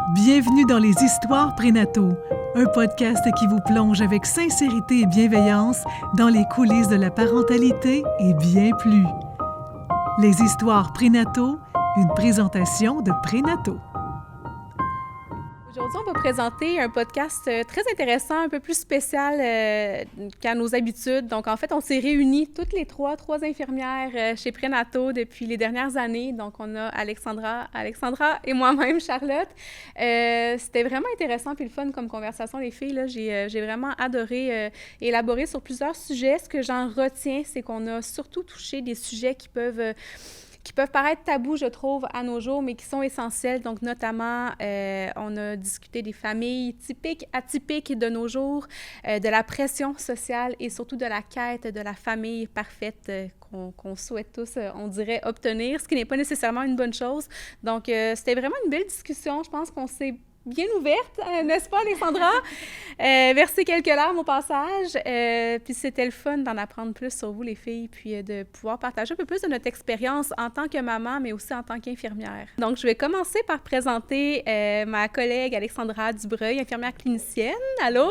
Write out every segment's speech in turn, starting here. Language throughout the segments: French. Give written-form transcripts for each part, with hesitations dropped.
Bienvenue dans les Histoires prénataux, un podcast qui vous plonge avec sincérité et bienveillance dans les coulisses de la parentalité et bien plus. Les Histoires prénataux, une présentation de Prénato. Aujourd'hui, on va présenter un podcast très intéressant, un peu plus spécial qu'à nos habitudes. Donc, en fait, on s'est réunis toutes les trois infirmières chez Prénato depuis les dernières années. Donc, on a Alexandra et moi-même, Charlotte. C'était vraiment intéressant puis le fun comme conversation, les filles. Là, j'ai vraiment adoré élaborer sur plusieurs sujets. Ce que j'en retiens, c'est qu'on a surtout touché des sujets qui peuvent paraître tabous, je trouve, à nos jours, mais qui sont essentiels. Donc, notamment, on a discuté des familles typiques, atypiques de nos jours, de la pression sociale et surtout de la quête de la famille parfaite qu'on souhaite tous, on dirait, obtenir, ce qui n'est pas nécessairement une bonne chose. Donc, c'était vraiment une belle discussion. Je pense qu'on s'est bien ouverte, n'est-ce pas, Alexandra? Verser quelques larmes au passage. Puis c'était le fun d'en apprendre plus sur vous, les filles, puis de pouvoir partager un peu plus de notre expérience en tant que maman, mais aussi en tant qu'infirmière. Donc, je vais commencer par présenter ma collègue Alexandra Dubreuil, infirmière clinicienne. Allô?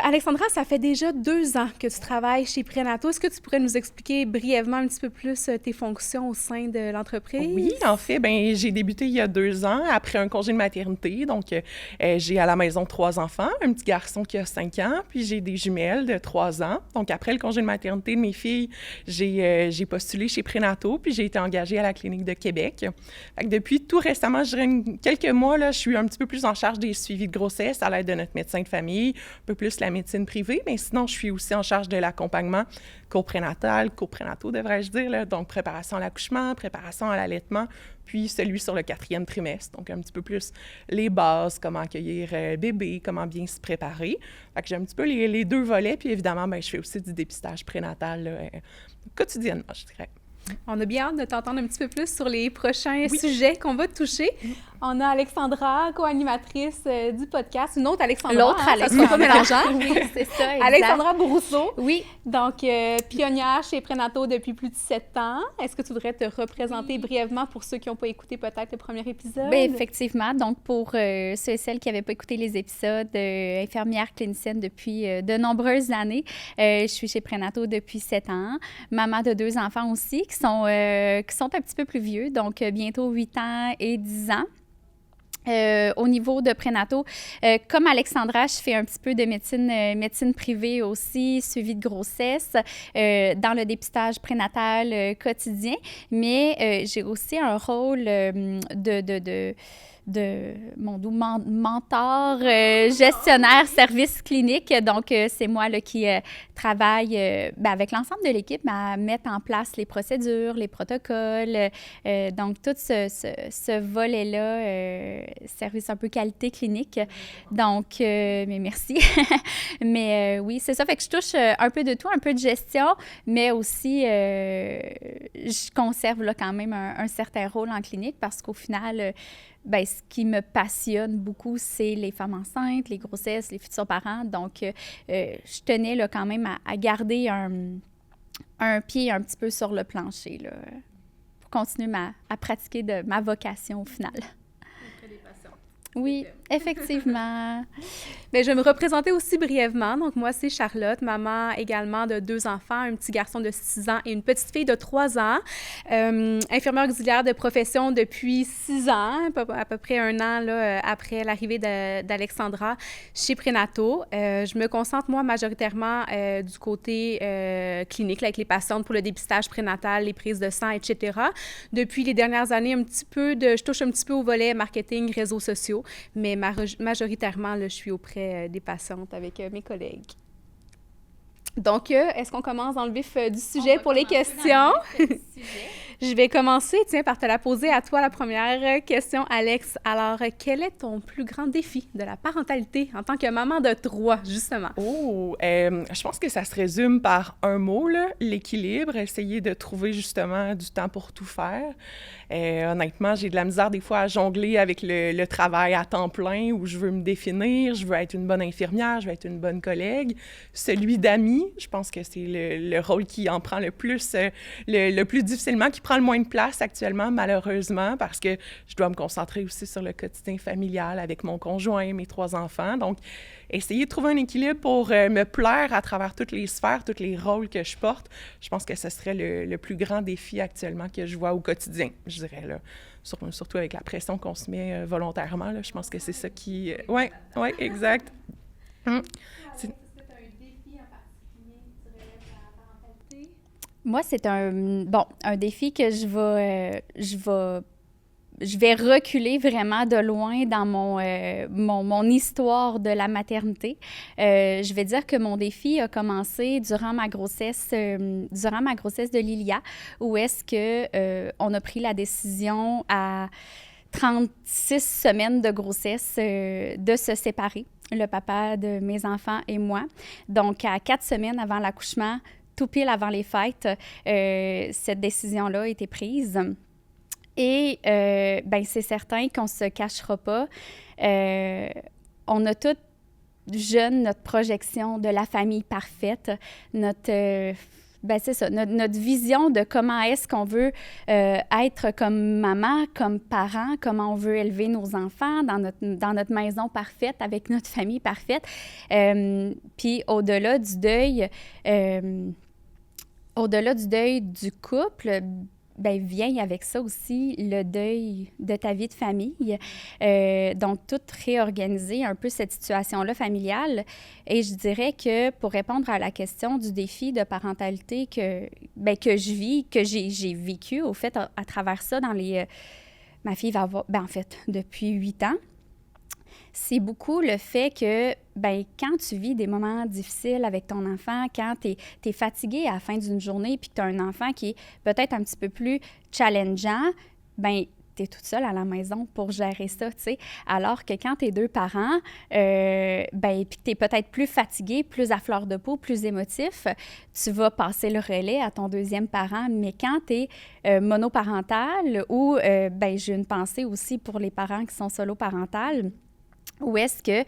Alexandra, ça fait déjà 2 ans que tu travailles chez Prénato. Est-ce que tu pourrais nous expliquer brièvement un petit peu plus tes fonctions au sein de l'entreprise? Oui, en fait, j'ai débuté il y a 2 ans après un congé de maternité. Donc, j'ai à la maison 3 enfants, un petit garçon qui a 5 ans, puis j'ai des jumelles de 3 ans. Donc, après le congé de maternité de mes filles, j'ai postulé chez Prénato, puis j'ai été engagée à la clinique de Québec. Fait que depuis tout récemment, je dirais quelques mois, là, je suis un petit peu plus en charge des suivis de grossesse à l'aide de notre médecin de famille, peu plus la médecine privée, mais sinon, je suis aussi en charge de l'accompagnement coprénatal, coprénato, devrais-je dire, là, donc préparation à l'accouchement, préparation à l'allaitement, puis celui sur le 4e trimestre, donc un petit peu plus les bases, comment accueillir bébé, comment bien se préparer. Fait que j'ai un petit peu les 2 volets, puis évidemment, je fais aussi du dépistage prénatal là, quotidiennement, je dirais. On a bien hâte de t'entendre un petit peu plus sur les prochains sujets qu'on va toucher. On a Alexandra, co-animatrice du podcast. Une autre Alexandra. L'autre Alexandra. Ça sera pas mélangeant. Oui, c'est ça, exact. Alexandra Bourrousseau. Oui. Donc, pionnière chez Prénato depuis plus de 7 ans. Est-ce que tu voudrais te représenter brièvement pour ceux qui n'ont pas écouté peut-être le premier épisode? Bien, effectivement. Donc, pour ceux et celles qui n'avaient pas écouté les épisodes, infirmière clinicienne depuis de nombreuses années. Je suis chez Prénato depuis 7 ans. Maman de 2 enfants aussi qui sont un petit peu plus vieux, donc bientôt 8 ans et 10 ans. Au niveau de Prénato, comme Alexandra, je fais un petit peu de médecine privée aussi, suivi de grossesse, dans le dépistage prénatal quotidien, mais j'ai aussi un rôle de mentor, gestionnaire, service clinique. Donc, c'est moi là, qui travaille avec l'ensemble de l'équipe à mettre en place les procédures, les protocoles. Donc, tout ce volet-là, service un peu qualité clinique. Donc, mais merci. Mais oui, c'est ça. Fait que je touche un peu de tout, un peu de gestion, mais aussi, je conserve là, quand même un certain rôle en clinique parce qu'au final, ce qui me passionne beaucoup, c'est les femmes enceintes, les grossesses, les futurs parents. Donc, je tenais là, quand même à garder un pied un petit peu sur le plancher là, pour continuer à pratiquer de ma vocation au final. Oui, effectivement. Bien, je vais me représenter aussi brièvement. Donc, moi, c'est Charlotte, maman également de 2 enfants, un petit garçon de 6 ans et une petite fille de 3 ans. Infirmière auxiliaire de profession depuis 6 ans, à peu près 1 an là, après l'arrivée d'Alexandra chez Prénato. Je me concentre, moi, majoritairement du côté clinique, là, avec les patientes pour le dépistage prénatal, les prises de sang, etc. Depuis les dernières années, je touche un petit peu au volet marketing, réseaux sociaux, mais majoritairement, là, je suis auprès des patientes avec mes collègues. Donc, est-ce qu'on commence dans le vif du sujet pour les questions? Je vais commencer, par te la poser à toi, la première question, Alex. Alors, quel est ton plus grand défi de la parentalité en tant que maman de 3, justement? Je pense que ça se résume par un mot, là, l'équilibre, essayer de trouver justement du temps pour tout faire. Honnêtement, j'ai de la misère des fois à jongler avec le travail à temps plein où je veux me définir, je veux être une bonne infirmière, je veux être une bonne collègue. Celui d'ami, je pense que c'est le rôle qui en prend le plus difficilement, qui prend prend le moins de place actuellement, malheureusement, parce que je dois me concentrer aussi sur le quotidien familial avec mon conjoint, mes 3 enfants. Donc, essayer de trouver un équilibre pour me plaire à travers toutes les sphères, tous les rôles que je porte, je pense que ce serait le plus grand défi actuellement que je vois au quotidien, je dirais, là. Surtout avec la pression qu'on se met volontairement, là, je pense que c'est ça qui... Oui, exact. Moi, c'est un défi que je vais reculer vraiment de loin dans mon histoire de la maternité. Je vais dire que mon défi a commencé durant ma grossesse de Lilia, où est-ce que on a pris la décision à 36 semaines de grossesse de se séparer, le papa de mes enfants et moi. Donc, à 4 semaines avant l'accouchement, tout pile avant les fêtes, cette décision-là a été prise. Et c'est certain qu'on ne se cachera pas. On a toutes jeunes notre projection de la famille parfaite, notre vision de comment est-ce qu'on veut être comme maman, comme parent, comment on veut élever nos enfants dans notre maison parfaite, avec notre famille parfaite. Puis au-delà du deuil du couple, vient avec ça aussi le deuil de ta vie de famille. Donc, tout réorganiser un peu cette situation-là familiale. Et je dirais que pour répondre à la question du défi de parentalité que je vis, que j'ai vécu, au fait, à travers ça, ma fille va avoir, depuis 8 ans, c'est beaucoup le fait que, quand tu vis des moments difficiles avec ton enfant, quand tu es fatigué à la fin d'une journée puis que tu as un enfant qui est peut-être un petit peu plus challengeant, tu es toute seule à la maison pour gérer ça, tu sais. Alors que quand tu es 2 parents, puis que tu es peut-être plus fatigué, plus à fleur de peau, plus émotif, tu vas passer le relais à ton 2e parent. Mais quand tu es monoparental ou, j'ai une pensée aussi pour les parents qui sont solo-parentales, ou est-ce que,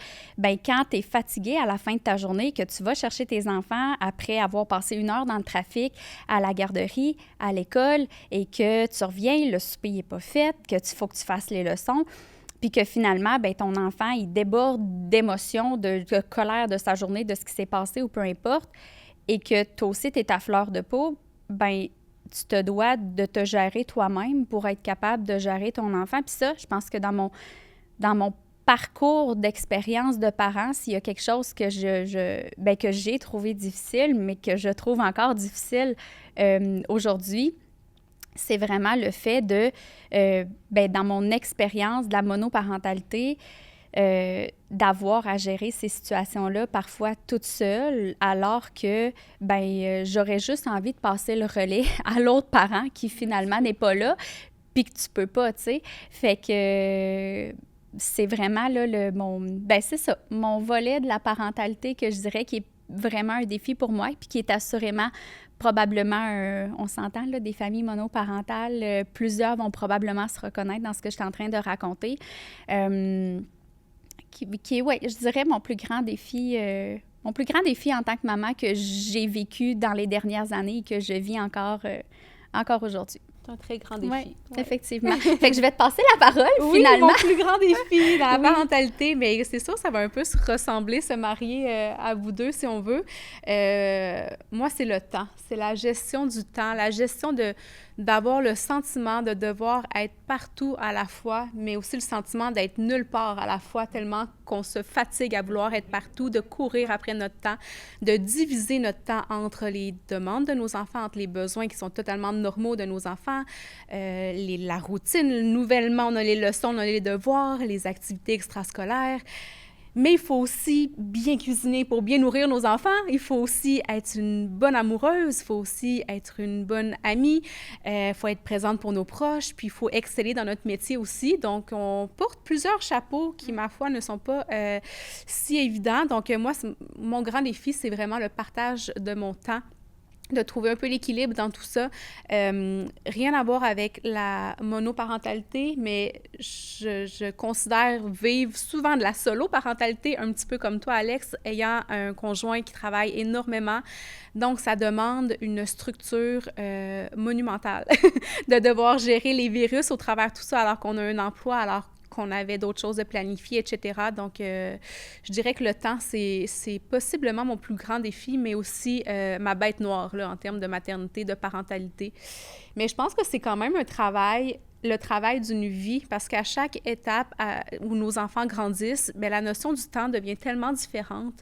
quand tu es fatigué à la fin de ta journée, que tu vas chercher tes enfants après avoir passé 1 heure dans le trafic, à la garderie, à l'école, et que tu reviens, le souper n'est pas fait, faut que tu fasses les leçons, puis que finalement, ton enfant, il déborde d'émotions, de colère de sa journée, de ce qui s'est passé ou peu importe, et que toi aussi, tu es à fleur de peau, tu te dois de te gérer toi-même pour être capable de gérer ton enfant. Puis ça, je pense que dans mon parcours d'expérience de parents, s'il y a quelque chose que que j'ai trouvé difficile, mais que je trouve encore difficile aujourd'hui, c'est vraiment le fait de, dans mon expérience de la monoparentalité, d'avoir à gérer ces situations-là parfois toute seule, alors que j'aurais juste envie de passer le relais à l'autre parent qui finalement n'est pas là, puis que tu peux pas, tu sais. Fait que c'est vraiment là c'est ça, mon volet de la parentalité que je dirais qui est vraiment un défi pour moi, puis qui est assurément probablement, on s'entend, là, des familles monoparentales, plusieurs vont probablement se reconnaître dans ce que je suis en train de raconter, qui est, je dirais, mon plus grand défi en tant que maman que j'ai vécu dans les dernières années et que je vis encore aujourd'hui. C'est un très grand défi. Oui, effectivement. Fait que je vais te passer la parole, finalement. Oui, mon plus grand défi dans la parentalité, mais c'est sûr, ça va un peu se ressembler, se marier à vous deux, si on veut. Moi, c'est le temps. C'est la gestion du temps, la gestion d'avoir le sentiment de devoir être partout à la fois, mais aussi le sentiment d'être nulle part à la fois, tellement qu'on se fatigue à vouloir être partout, de courir après notre temps, de diviser notre temps entre les demandes de nos enfants, entre les besoins qui sont totalement normaux de nos enfants, la routine. Nouvellement, on a les leçons, on a les devoirs, les activités extrascolaires. Mais il faut aussi bien cuisiner pour bien nourrir nos enfants. Il faut aussi être une bonne amoureuse. Il faut aussi être une bonne amie. Il faut être présente pour nos proches. Puis, il faut exceller dans notre métier aussi. Donc, on porte plusieurs chapeaux qui, ma foi, ne sont pas si évidents. Donc, moi, mon grand défi, c'est vraiment le partage de mon temps de trouver un peu l'équilibre dans tout ça. Rien à voir avec la monoparentalité, mais je considère vivre souvent de la solo-parentalité, un petit peu comme toi, Alex, ayant un conjoint qui travaille énormément. Donc, ça demande une structure monumentale de devoir gérer les virus au travers de tout ça, alors qu'on a un emploi, alors qu'on avait d'autres choses de planifier, etc. Donc, je dirais que le temps, c'est possiblement mon plus grand défi, mais aussi ma bête noire, là, en termes de maternité, de parentalité. Mais je pense que c'est quand même un travail, le travail d'une vie, parce qu'à chaque étape où nos enfants grandissent, bien, la notion du temps devient tellement différente.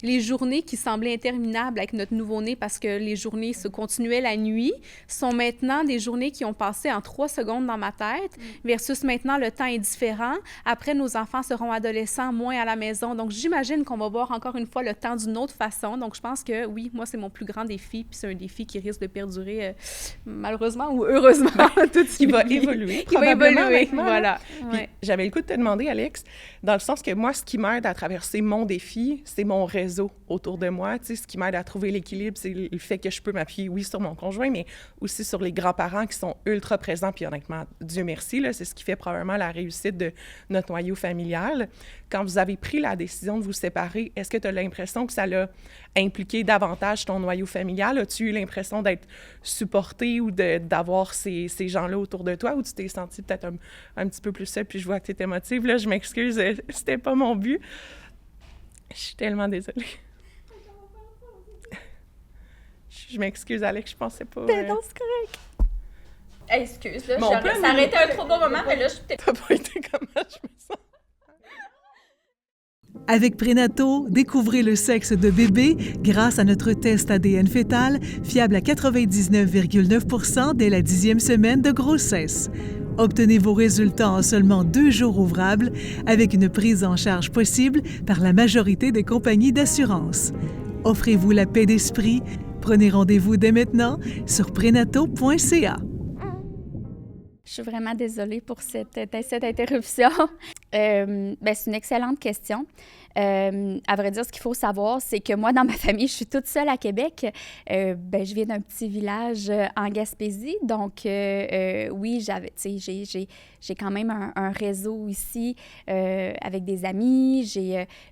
Les journées qui semblaient interminables avec notre nouveau-né parce que les journées se continuaient la nuit sont maintenant des journées qui ont passé en 3 secondes dans ma tête versus maintenant, le temps est différent. Après, nos enfants seront adolescents, moins à la maison. Donc, j'imagine qu'on va voir encore une fois le temps d'une autre façon. Donc, je pense que oui, moi, c'est mon plus grand défi. Puis c'est un défi qui risque de perdurer malheureusement ou heureusement toute qui va évoluer. Qui va évoluer, maintenant, voilà. Puis, j'avais le coup de te demander, Alex, dans le sens que moi, ce qui m'aide à traverser mon défi, c'est mon réseau autour de moi. Tu sais, ce qui m'aide à trouver l'équilibre, c'est le fait que je peux m'appuyer, oui, sur mon conjoint, mais aussi sur les grands-parents qui sont ultra présents. Puis honnêtement, Dieu merci, là, c'est ce qui fait probablement la réussite de notre noyau familial. Quand vous avez pris la décision de vous séparer, est-ce que tu as l'impression que ça l'a impliqué davantage ton noyau familial? As-tu eu l'impression d'être supporté ou d'avoir ces gens-là autour de toi, ou tu t'es senti peut-être un petit peu plus seule? Puis je vois que tu es émotive, là, je m'excuse, c'était pas mon but. Je suis tellement désolée. Je m'excuse, Alex, je pensais pas... Ben non, c'est correct. Hey, excuse, là, bon, ça aurait été un trop bon moment, mais là, je suis peut-être... T'as pas été comment je me sens? Avec Prénato, découvrez le sexe de bébé grâce à notre test ADN fœtal, fiable à 99,9% dès la 10e semaine de grossesse. Obtenez vos résultats en seulement 2 jours ouvrables avec une prise en charge possible par la majorité des compagnies d'assurance. Offrez-vous la paix d'esprit. Prenez rendez-vous dès maintenant sur prenato.ca. Je suis vraiment désolée pour cette interruption. C'est une excellente question. À vrai dire, ce qu'il faut savoir, c'est que moi, dans ma famille, je suis toute seule à Québec. Je viens d'un petit village en Gaspésie. Donc, oui, j'ai quand même un réseau ici avec des amis.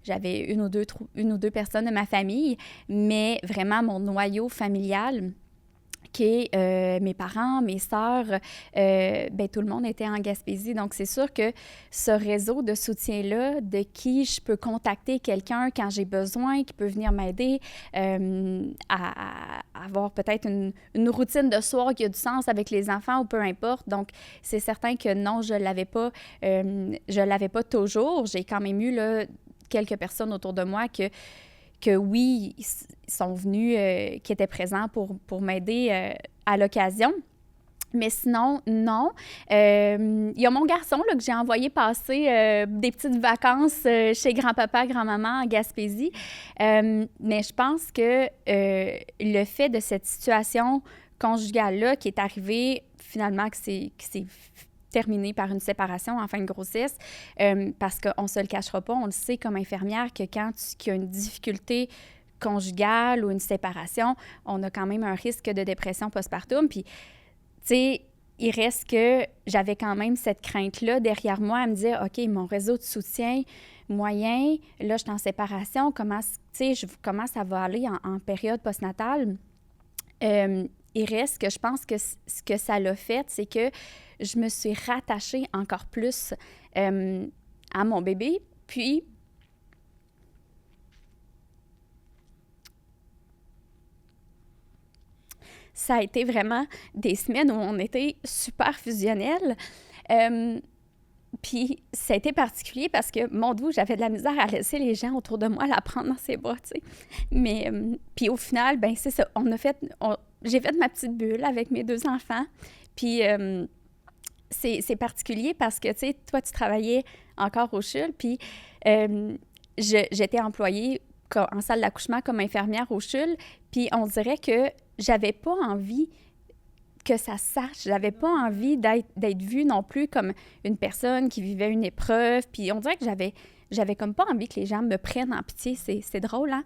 J'avais une ou deux personnes de ma famille. Mais vraiment, mon noyau familial, qui est mes parents, mes sœurs, tout le monde était en Gaspésie. Donc, c'est sûr que ce réseau de soutien-là, de qui je peux contacter quelqu'un quand j'ai besoin, qui peut venir m'aider à avoir peut-être une routine de soir qui a du sens avec les enfants ou peu importe. Donc, c'est certain que non, je l'avais pas toujours. J'ai quand même eu là, quelques personnes autour de moi que oui, ils sont venus, qui étaient présents pour m'aider à l'occasion. Mais sinon, non. Il y a mon garçon là, que j'ai envoyé passer des petites vacances chez grand-papa, grand-maman en Gaspésie. Mais je pense que le fait de cette situation conjugale-là qui est arrivée, finalement, que c'est terminé par une séparation en fin de grossesse, parce qu'on ne se le cachera pas, on le sait comme infirmière que quand il y a une difficulté conjugale ou une séparation, on a quand même un risque de dépression postpartum. Puis, tu sais, il reste que j'avais quand même cette crainte-là derrière moi à me dire, OK, mon réseau de soutien moyen, là, je suis en séparation, comment ça va aller en période postnatale? Il reste que je pense que ce que ça l'a fait, c'est que je me suis rattachée encore plus à mon bébé. Puis, ça a été vraiment des semaines où on était super fusionnels. Puis, ça a été particulier parce que, mon Dieu, j'avais de la misère à laisser les gens autour de moi la prendre dans ses bras, tu sais. Mais, puis au final, ben c'est ça, j'ai fait ma petite bulle avec mes 2 enfants. Puis, c'est particulier parce que, tu sais, toi, tu travaillais encore au CHUL, puis j'étais employée en salle d'accouchement comme infirmière au CHUL, puis on dirait que j'avais pas envie que ça se sache. J'avais pas envie d'être vue non plus comme une personne qui vivait une épreuve, puis on dirait que j'avais comme pas envie que les gens me prennent en pitié. C'est drôle, hein?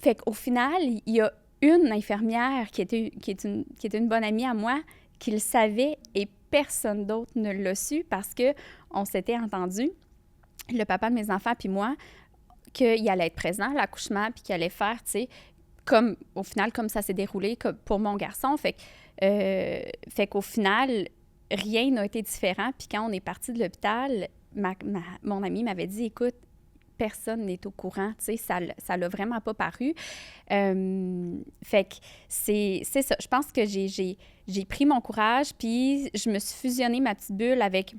Fait qu'au final, il y a une infirmière qui était une bonne amie à moi qui le savait et personne d'autre ne l'a su parce qu'on s'était entendu, le papa de mes enfants puis moi, qu'il allait être présent à l'accouchement puis qu'il allait faire, tu sais, comme au final, comme ça s'est déroulé comme pour mon garçon. Fait qu'au final, rien n'a été différent. Puis quand on est parti de l'hôpital, mon amie m'avait dit, écoute, personne n'est au courant, tu sais, ça l'a vraiment pas paru. Fait que c'est ça. Je pense que j'ai pris mon courage, puis je me suis fusionnée ma petite bulle avec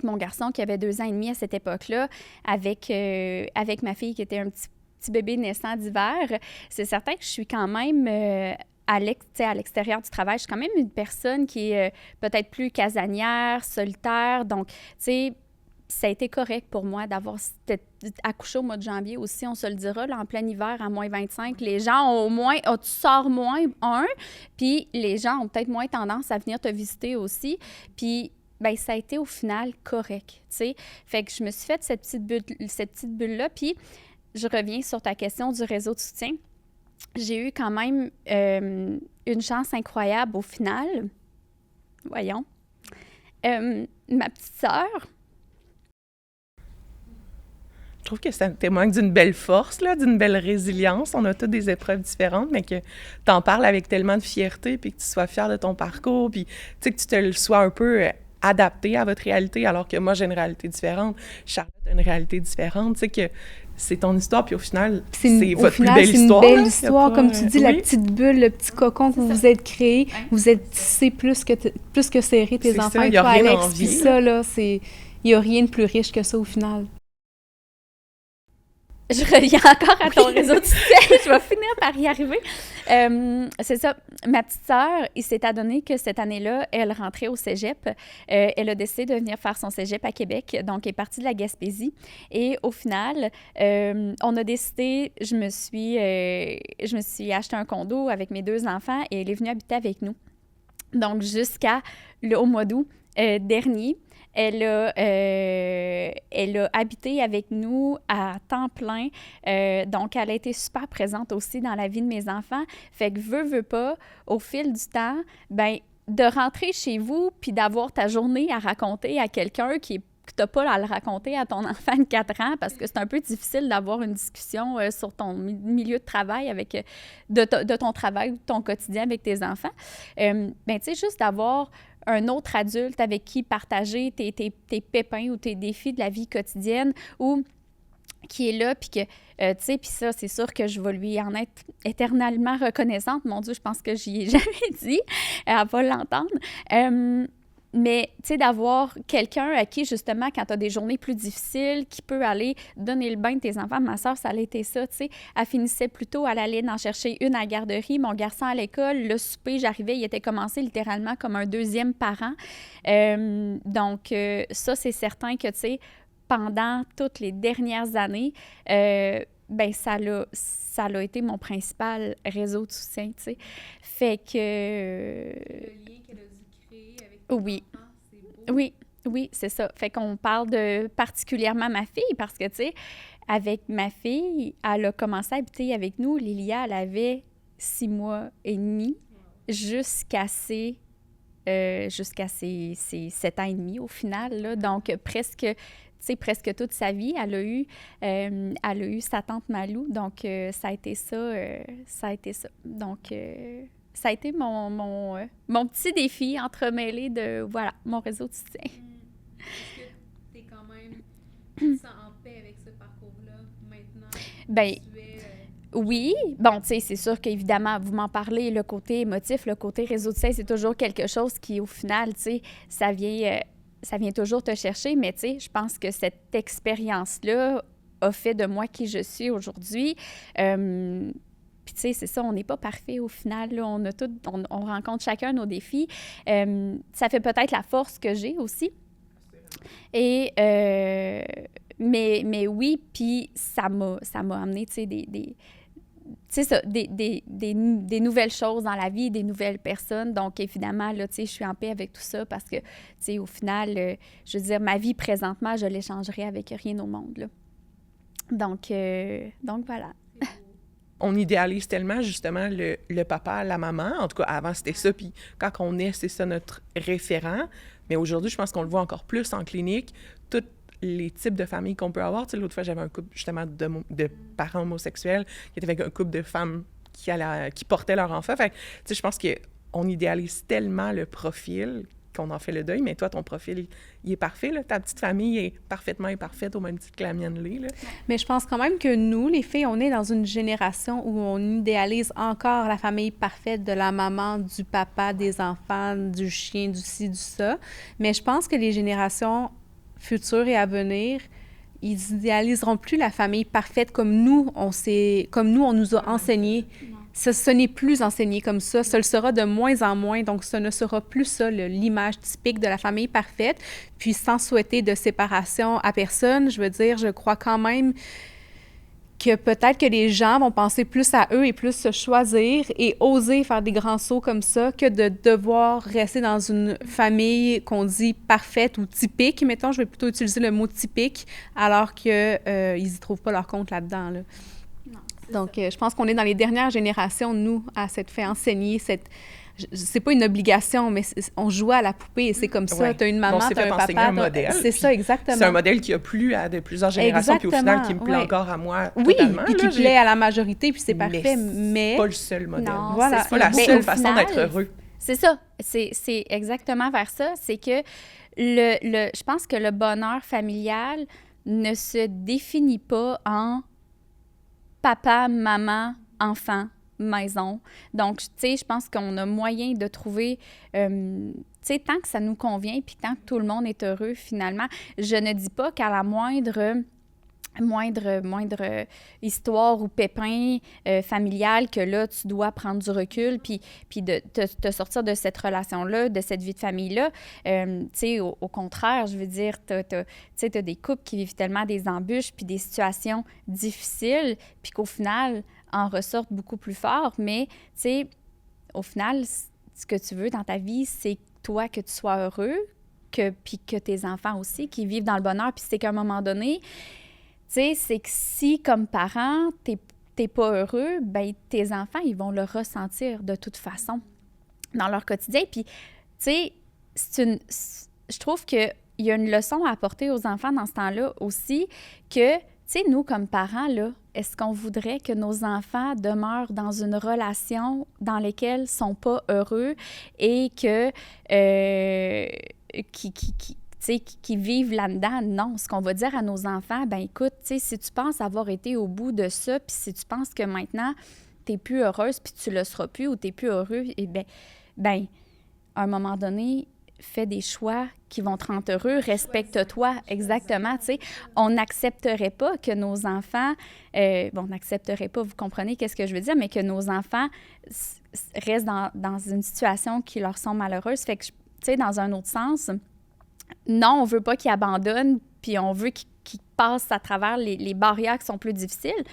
mon garçon qui avait 2 ans et demi à cette époque-là, avec ma fille qui était un petit bébé naissant d'hiver. C'est certain que je suis quand même à l'extérieur du travail. Je suis quand même une personne qui est peut-être plus casanière, solitaire. Donc, tu sais, ça a été correct pour moi d'avoir accouché au mois de janvier aussi, on se le dira, là, en plein hiver à moins 25. Les gens ont au moins, tu sors moins, puis les gens ont peut-être moins tendance à venir te visiter aussi. Puis, bien, ça a été au final correct, tu sais. Fait que je me suis fait cette petite bulle-là, puis je reviens sur ta question du réseau de soutien. J'ai eu quand même une chance incroyable au final. Voyons. Ma petite sœur. Je trouve que ça témoigne d'une belle force, là, d'une belle résilience. On a toutes des épreuves différentes, mais que tu en parles avec tellement de fierté, puis que tu sois fière de ton parcours, puis tu sais, que tu te le sois un peu adapté à votre réalité, alors que moi, j'ai une réalité différente. Charlotte a une réalité différente. Tu sais que c'est ton histoire, puis au final, c'est votre plus belle histoire. C'est une belle histoire, comme tu dis, oui. la petite bulle, le petit cocon que vous vous êtes créé. Vous êtes tissé plus que serré, tes enfants. Il n'y a rien Alex, d'envie. Puis ça, là, il n'y a rien de plus riche que ça au final. Je reviens encore à ton réseau de soutien. Je vais finir par y arriver. C'est ça. Ma petite sœur, il s'est adonné que cette année-là, elle rentrait au cégep. Elle a décidé de venir faire son cégep à Québec. Donc, elle est partie de la Gaspésie. Et au final, on a décidé, je me suis acheté un condo avec mes 2 enfants et elle est venue habiter avec nous. Donc, au mois d'août dernier, elle a habité avec nous à temps plein. Donc, elle a été super présente aussi dans la vie de mes enfants. Fait que veux pas, au fil du temps, ben de rentrer chez vous puis d'avoir ta journée à raconter à quelqu'un que tu n'as pas à le raconter à ton enfant de 4 ans parce que c'est un peu difficile d'avoir une discussion sur ton milieu de travail de ton travail ou de ton quotidien avec tes enfants. Ben tu sais, juste d'avoir un autre adulte avec qui partager tes pépins ou tes défis de la vie quotidienne ou qui est là, puis que, tu sais, puis ça, c'est sûr que je vais lui en être éternellement reconnaissante. Mon Dieu, je pense que j'y ai jamais dit. Elle va l'entendre. Mais, tu sais, d'avoir quelqu'un à qui, justement, quand tu as des journées plus difficiles, qui peut aller donner le bain de tes enfants. Ma soeur, ça a été ça, tu sais. Elle finissait plus tôt, elle allait en chercher une à la garderie. Mon garçon à l'école, le souper, j'arrivais, il était commencé littéralement comme un 2e parent. Donc, ça, c'est certain que, tu sais, pendant toutes les dernières années, ben ça l'a été mon principal réseau de soutien, tu sais. Fait que... Le lien qu'elle a dû créer avec tes enfants, c'est beau. Oui, c'est ça. Fait qu'on parle de particulièrement ma fille parce que, tu sais, avec ma fille, elle a commencé à habiter avec nous. Lilia, elle avait 6 mois et demi jusqu'à ses 7 ans et demi au final, là. Donc, presque toute sa vie, elle a eu sa tante Malou. Donc, ça a été ça. Donc, ça a été mon petit défi entremêlé de, voilà, mon réseau de soutien. Est-ce que tu es quand même tu te sens en paix avec ce parcours-là maintenant? Bien, oui. Bon, tu sais, c'est sûr qu'évidemment, vous m'en parlez, le côté émotif, le côté réseau de soutien, c'est toujours quelque chose qui, au final, tu sais, ça vient toujours te chercher, mais tu sais, je pense que cette expérience-là a fait de moi qui je suis aujourd'hui. Puis tu sais, c'est ça, on n'est pas parfait au final, là, on rencontre chacun nos défis. Ça fait peut-être la force que j'ai aussi. Et, mais oui, puis ça m'a amené, tu sais, des nouvelles choses dans la vie, des nouvelles personnes. Donc, évidemment, là, tu sais, je suis en paix avec tout ça parce que, tu sais, au final, je veux dire, ma vie présentement, je l'échangerai avec rien au monde, là. Donc voilà. on idéalise tellement, justement, le papa, la maman. En tout cas, avant, c'était ça. Puis quand on est, c'est ça notre référent. Mais aujourd'hui, je pense qu'on le voit encore plus en clinique. Tous les types de familles qu'on peut avoir. Tu sais, l'autre fois, j'avais un couple, justement, de parents homosexuels qui était avec un couple de femmes qui portaient leur enfant. Fait que, tu sais, je pense qu'on idéalise tellement le profil qu'on en fait le deuil, mais toi, ton profil, il est parfait, là. Ta petite famille est parfaitement imparfaite, au même titre que la mienne l'est, là. Mais je pense quand même que nous, les filles, on est dans une génération où on idéalise encore la famille parfaite de la maman, du papa, des enfants, du chien, du ci, du ça. Mais je pense que les générations futures et à venir, ils idéaliseront plus la famille parfaite comme nous, on nous a enseigné. Ce n'est plus enseigné comme ça. Ce le sera de moins en moins. Donc, ce ne sera plus ça, l'image typique de la famille parfaite. Puis, sans souhaiter de séparation à personne, je veux dire, je crois quand même que peut-être que les gens vont penser plus à eux et plus se choisir et oser faire des grands sauts comme ça que de devoir rester dans une famille qu'on dit parfaite ou typique. Mettons, je vais plutôt utiliser le mot typique, alors qu'ils n'y trouvent pas leur compte là-dedans, là. Donc, je pense qu'on est dans les dernières générations, nous, à s'être fait enseigner c'est pas une obligation, mais on joue à la poupée et c'est comme ça. Tu as une maman, tu as un papa. Un modèle. C'est ça, exactement. C'est un modèle qui a plu à de plusieurs générations, puis au final, qui me plaît encore à moi totalement. Oui, puis qui plaît à la majorité, puis c'est parfait, mais... c'est pas le seul modèle. Non, voilà. C'est pas la seule façon d'être heureux. C'est ça. C'est exactement vers ça. C'est que je pense que le bonheur familial ne se définit pas en papa, maman, enfant, maison. Donc, tu sais, je pense qu'on a moyen de trouver, tu sais, tant que ça nous convient, puis tant que tout le monde est heureux, finalement, je ne dis pas qu'à la moindre histoire ou pépin familial que là, tu dois prendre du recul puis de te sortir de cette relation-là, de cette vie de famille-là. Tu sais, au contraire, je veux dire, t'as des couples qui vivent tellement des embûches puis des situations difficiles puis qu'au final, en ressortent beaucoup plus fort. Mais, tu sais, au final, ce que tu veux dans ta vie, c'est toi que tu sois heureux, puis que tes enfants aussi, qui vivent dans le bonheur. Puis c'est qu'à un moment donné, tu sais, c'est que si, comme parent, t'es pas heureux, bien, tes enfants, ils vont le ressentir de toute façon dans leur quotidien. Puis, tu sais, je trouve qu'il y a une leçon à apporter aux enfants dans ce temps-là aussi, que, tu sais, nous, comme parents, là, est-ce qu'on voudrait que nos enfants demeurent dans une relation dans laquelle ils ne sont pas heureux et que qui vivent là-dedans? Non. Ce qu'on va dire à nos enfants, ben écoute, si tu penses avoir été au bout de ça, puis si tu penses que maintenant, tu n'es plus heureuse, puis tu le seras plus, ou tu n'es plus heureux, eh bien, à un moment donné, fais des choix qui vont te rendre heureux, respecte-toi, exactement, tu sais. On n'accepterait pas que nos enfants, on n'accepterait pas, vous comprenez qu'est-ce que je veux dire, mais que nos enfants restent dans une situation qui leur sont malheureuse. Fait que, tu sais, dans un autre sens, non, on veut pas qu'ils abandonnent, puis on veut qu'ils passent à travers les barrières qui sont plus difficiles,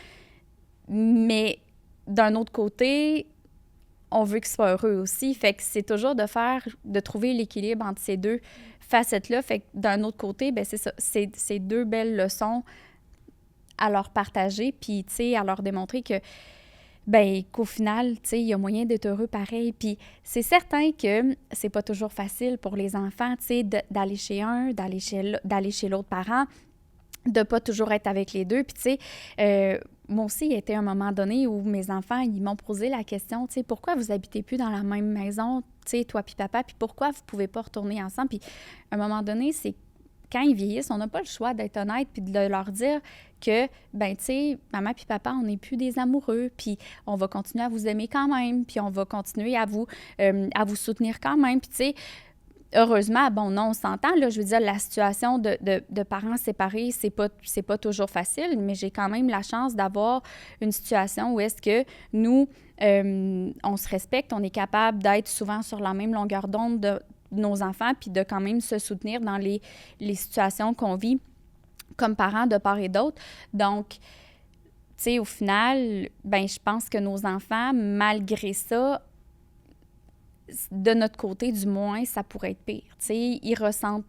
mais d'un autre côté, on veut qu'ils soient heureux aussi. Fait que c'est toujours de trouver l'équilibre entre ces deux facettes-là. Fait que d'un autre côté, bien, c'est ça, c'est deux belles leçons à leur partager, puis, tu sais, à leur démontrer que, bien, qu'au final, tu sais, il y a moyen d'être heureux pareil. Puis c'est certain que c'est pas toujours facile pour les enfants, tu sais, d'aller chez un, d'aller chez l'autre parent, de pas toujours être avec les deux. Puis, tu sais, moi aussi, il y a été un moment donné où mes enfants, ils m'ont posé la question, tu sais, pourquoi vous habitez plus dans la même maison, tu sais, toi puis papa, puis pourquoi vous pouvez pas retourner ensemble? Puis, à un moment donné, c'est quand ils vieillissent, on n'a pas le choix d'être honnête puis de leur dire que, ben tu sais, maman puis papa, on n'est plus des amoureux, puis on va continuer à vous aimer quand même, puis on va continuer à vous soutenir quand même. Puis, tu sais, heureusement, bon, non, on s'entend, là, je veux dire, la situation de parents séparés, c'est pas toujours facile, mais j'ai quand même la chance d'avoir une situation où est-ce que nous, on se respecte, on est capable d'être souvent sur la même longueur d'onde de nos enfants, puis de quand même se soutenir dans les situations qu'on vit comme parents de part et d'autre. Donc, tu sais, au final, ben je pense que nos enfants, malgré ça, de notre côté, du moins, ça pourrait être pire. Tu sais, ils ressentent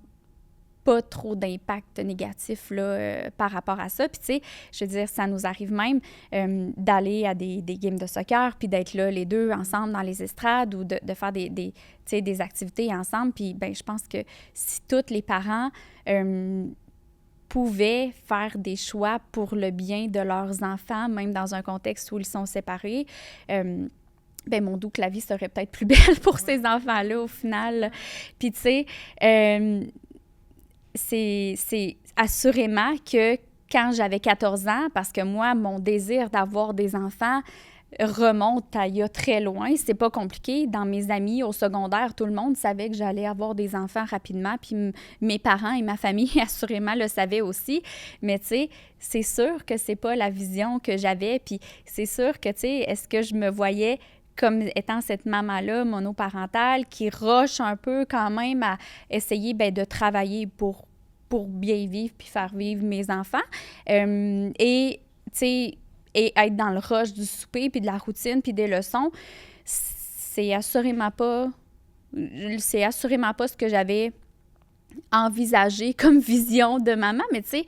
pas trop d'impact négatif là, par rapport à ça. Puis, tu sais, je veux dire, ça nous arrive même d'aller à des games de soccer, puis d'être là les deux ensemble dans les estrades ou de faire des activités ensemble. Puis, ben je pense que si tous les parents pouvaient faire des choix pour le bien de leurs enfants, même dans un contexte où ils sont séparés, ben mon doux que la vie serait peut-être plus belle pour ces enfants-là au final. Puis, tu sais, c'est assurément que quand j'avais 14 ans, parce que moi, mon désir d'avoir des enfants remonte à il y a très loin. C'est pas compliqué. Dans mes amis au secondaire, tout le monde savait que j'allais avoir des enfants rapidement. Puis mes parents et ma famille, assurément, le savaient aussi. Mais tu sais, c'est sûr que c'est pas la vision que j'avais. Puis c'est sûr que, tu sais, est-ce que je me voyais comme étant cette maman-là monoparentale qui rush un peu quand même à essayer de travailler pour bien vivre puis faire vivre mes enfants. Et, tu sais, et être dans le rush du souper puis de la routine puis des leçons, c'est assurément pas ce que j'avais envisagé comme vision de maman. Mais, tu sais,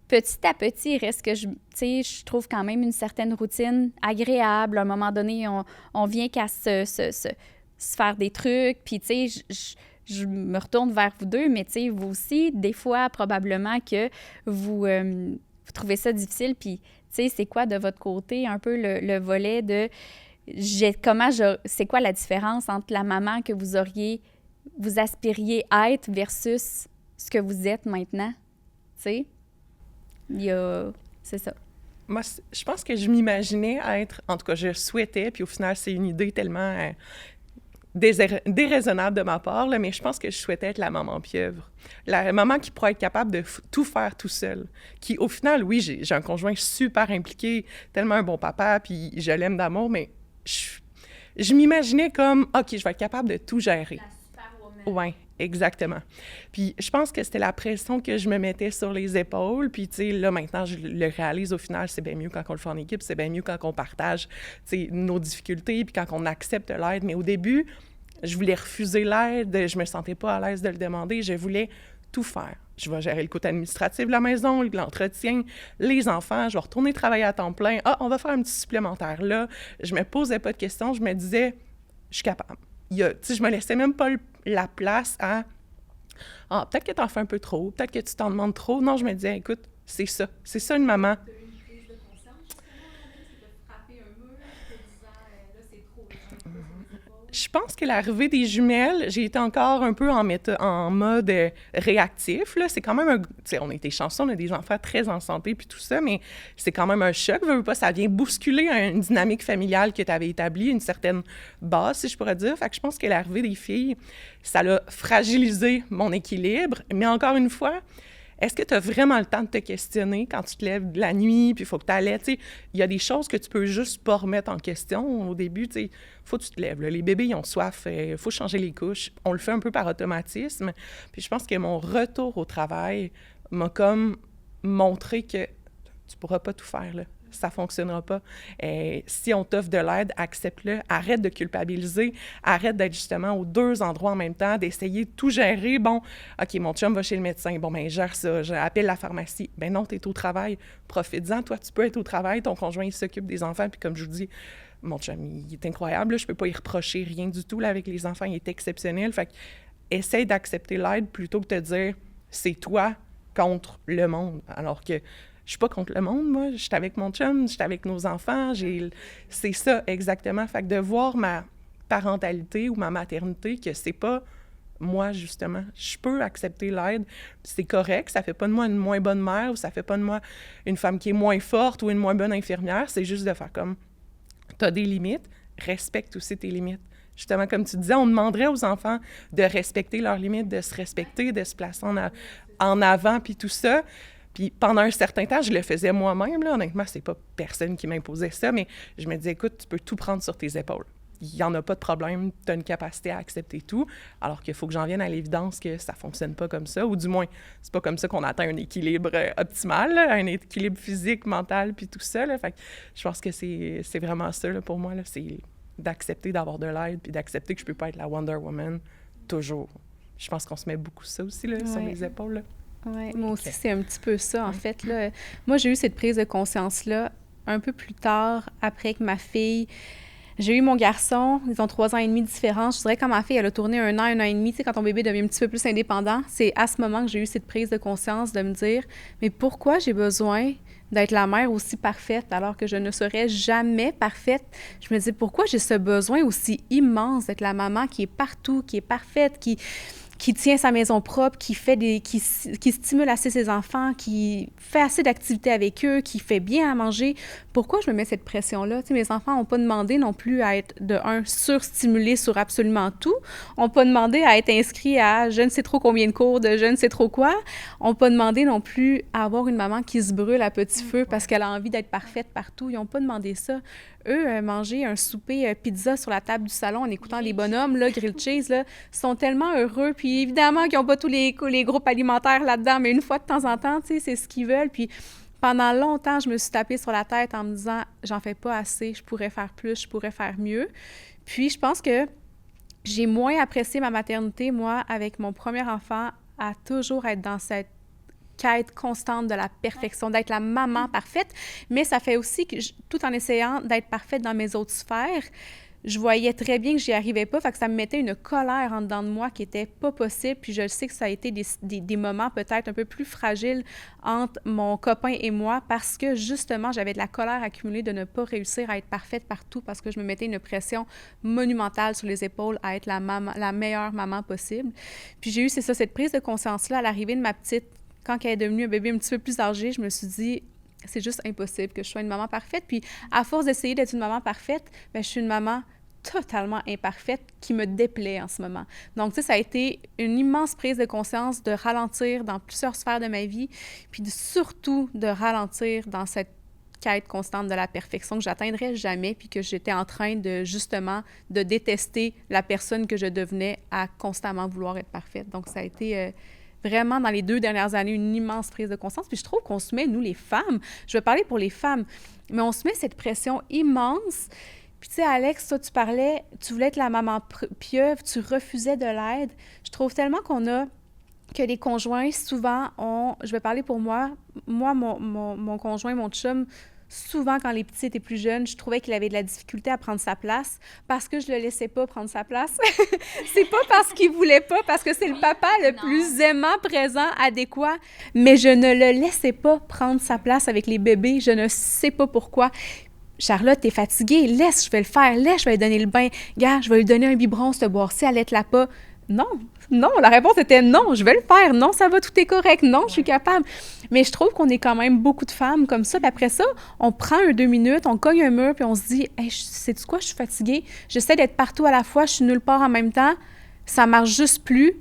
petit à petit, il reste que je trouve quand même une certaine routine agréable. À un moment donné, on vient qu'à se faire des trucs. Puis, tu sais, je me retourne vers vous deux, mais tu sais, vous aussi, des fois, probablement que vous trouvez ça difficile. Puis, tu sais, c'est quoi de votre côté un peu le volet de c'est quoi la différence entre la maman que vous aspiriez à être versus ce que vous êtes maintenant? Tu sais? C'est ça. Moi, je pense que je m'imaginais être, en tout cas, je souhaitais, puis au final, c'est une idée tellement déraisonnable de ma part, là, mais je pense que je souhaitais être la maman pieuvre. La maman qui pourrait être capable de tout faire tout seul. Qui, au final, oui, j'ai un conjoint super impliqué, tellement un bon papa, puis je l'aime d'amour, mais je m'imaginais comme, OK, je vais être capable de tout gérer. La superwoman. Oui, exactement. Puis je pense que c'était la pression que je me mettais sur les épaules. Puis, tu sais, là, maintenant, je le réalise au final, c'est bien mieux quand on le fait en équipe, c'est bien mieux quand on partage, tu sais, nos difficultés, puis quand on accepte l'aide. Mais au début, je voulais refuser l'aide, je me sentais pas à l'aise de le demander, je voulais tout faire. Je vais gérer le côté administratif de la maison, l'entretien, les enfants, je vais retourner travailler à temps plein. Ah, on va faire un petit supplémentaire là. Je me posais pas de questions, je me disais, je suis capable. Tu sais, je me laissais même pas la place à « Ah, peut-être que t'en fais un peu trop, peut-être que tu t'en demandes trop. » Non, je me disais, écoute, c'est ça une maman. Tu as eu une prise de conscience, justement, c'est de frapper un mur, te disant « là, c'est trop, Je pense que l'arrivée des jumelles, j'ai été encore un peu en mode réactif. Là. C'est quand même on a été chanceux, on a des enfants très en santé puis tout ça, mais c'est quand même un choc. Veux pas, ça vient bousculer une dynamique familiale que tu avais établie, une certaine base, si je pourrais dire. Fait que je pense que l'arrivée des filles, ça l'a fragilisé mon équilibre. Mais encore une fois, est-ce que tu as vraiment le temps de te questionner quand tu te lèves de la nuit, puis il faut que tu allaies? Tu sais, il y a des choses que tu peux juste pas remettre en question au début. Tu sais, faut que tu te lèves. Là. Les bébés, ils ont soif. Il faut changer les couches. On le fait un peu par automatisme. Puis je pense que mon retour au travail m'a comme montré que tu pourras pas tout faire, là. Ça fonctionnera pas. Si on t'offre de l'aide, accepte-le. Arrête de culpabiliser. Arrête d'être justement aux deux endroits en même temps, d'essayer de tout gérer. Bon, OK, mon chum va chez le médecin. Bon, ben gère ça. J'appelle la pharmacie. Ben non, t'es au travail. Profites-en. Toi, tu peux être au travail. Ton conjoint, il s'occupe des enfants. Puis comme je vous dis, mon chum, il est incroyable. Là. Je peux pas y reprocher rien du tout là, avec les enfants. Il est exceptionnel. Fait que essaye d'accepter l'aide plutôt que de te dire c'est toi contre le monde. Alors que je suis pas contre le monde, moi. Je suis avec mon chum, je suis avec nos enfants. C'est ça, exactement. Fait que de voir ma parentalité ou ma maternité, que c'est pas moi, justement. Je peux accepter l'aide. C'est correct. Ça fait pas de moi une moins bonne mère ou ça fait pas de moi une femme qui est moins forte ou une moins bonne infirmière. C'est juste de faire comme, t'as des limites, respecte aussi tes limites. Justement, comme tu disais, on demanderait aux enfants de respecter leurs limites, de se respecter, de se placer en avant, puis tout ça. Puis pendant un certain temps, je le faisais moi-même. Là. Honnêtement, c'est pas personne qui m'imposait ça, mais je me disais, écoute, tu peux tout prendre sur tes épaules. Il n'y en a pas de problème, tu as une capacité à accepter tout, alors qu'il faut que j'en vienne à l'évidence que ça fonctionne pas comme ça, ou du moins, c'est pas comme ça qu'on atteint un équilibre optimal, là, un équilibre physique, mental, puis tout ça. Là. Fait que je pense que c'est vraiment ça là, pour moi, là, c'est d'accepter d'avoir de l'aide, puis d'accepter que je peux pas être la Wonder Woman toujours. je pense qu'on se met beaucoup ça aussi, là, sur les épaules, là. Oui, moi aussi, c'est un petit peu ça, en fait, là. Moi, j'ai eu cette prise de conscience-là un peu plus tard, après que ma fille... J'ai eu mon garçon, ils ont 3 ans et demi de différence. Je dirais quand ma fille, elle a tourné 1 an et demi, tu sais, quand ton bébé devient un petit peu plus indépendant, c'est à ce moment que j'ai eu cette prise de conscience de me dire, mais pourquoi j'ai besoin d'être la mère aussi parfaite alors que je ne serai jamais parfaite? Je me dis, pourquoi j'ai ce besoin aussi immense d'être la maman qui est partout, qui est parfaite, qui tient sa maison propre, qui stimule assez ses enfants, qui fait assez d'activités avec eux, qui fait bien à manger. Pourquoi je me mets cette pression-là? Tu sais, mes enfants n'ont pas demandé non plus à être, de un, surstimulés sur absolument tout. N'ont pas demandé à être inscrits à je ne sais trop combien de cours de je ne sais trop quoi. N'ont pas demandé non plus à avoir une maman qui se brûle à petit feu parce qu'elle a envie d'être parfaite partout. Ils n'ont pas demandé ça. Eux, manger un souper pizza sur la table du salon en écoutant les bonhommes, là, grilled cheese, là, sont tellement heureux. Puis évidemment qu'ils n'ont pas tous les groupes alimentaires là-dedans, mais une fois de temps en temps, tu sais, c'est ce qu'ils veulent. Puis pendant longtemps, je me suis tapée sur la tête en me disant « j'en fais pas assez, je pourrais faire plus, je pourrais faire mieux ». Puis je pense que j'ai moins apprécié ma maternité, moi, avec mon premier enfant, à toujours être dans cette quête constante de la perfection, d'être la maman parfaite, mais ça fait aussi que, tout en essayant d'être parfaite dans mes autres sphères, je voyais très bien que j'y arrivais pas, fait que ça me mettait une colère en dedans de moi qui était pas possible, puis je sais que ça a été des moments peut-être un peu plus fragiles entre mon copain et moi, parce que justement, j'avais de la colère accumulée de ne pas réussir à être parfaite partout, parce que je me mettais une pression monumentale sur les épaules à être la meilleure maman possible. Puis j'ai eu, c'est ça, cette prise de conscience-là à l'arrivée de ma petite. Quand elle est devenue un bébé un petit peu plus âgé, je me suis dit, c'est juste impossible que je sois une maman parfaite. Puis, à force d'essayer d'être une maman parfaite, bien, je suis une maman totalement imparfaite qui me déplaît en ce moment. Donc, tu sais, ça a été une immense prise de conscience de ralentir dans plusieurs sphères de ma vie, puis surtout de ralentir dans cette quête constante de la perfection que j'atteindrais jamais, puis que j'étais en train de, justement, de détester la personne que je devenais à constamment vouloir être parfaite. Donc, ça a été... vraiment, dans les 2 dernières années, une immense prise de conscience. Puis je trouve qu'on se met, nous, les femmes, je vais parler pour les femmes, mais on se met cette pression immense. Puis tu sais, Alex, toi, tu parlais, tu voulais être la maman pieuvre, tu refusais de l'aide. Je trouve tellement que les conjoints, souvent, je vais parler pour moi, mon conjoint, mon chum, souvent, quand les petits étaient plus jeunes, je trouvais qu'il avait de la difficulté à prendre sa place parce que je le laissais pas prendre sa place. C'est pas parce qu'il voulait pas, parce que c'est le papa le plus aimant, présent, adéquat, mais je ne le laissais pas prendre sa place avec les bébés. Je ne sais pas pourquoi. Charlotte, t'es fatiguée, laisse, je vais le faire, laisse, je vais lui donner le bain. Gars, je vais lui donner un biberon, se boire, si elle allaite-la pas. Non, la réponse était non, je vais le faire, non, ça va, tout est correct, non, je suis capable. Mais je trouve qu'on est quand même beaucoup de femmes comme ça, puis après ça, on prend 2 minutes, on cogne un mur, puis on se dit « Hey, sais-tu quoi, je suis fatiguée, j'essaie d'être partout à la fois, je suis nulle part en même temps, ça marche juste plus. »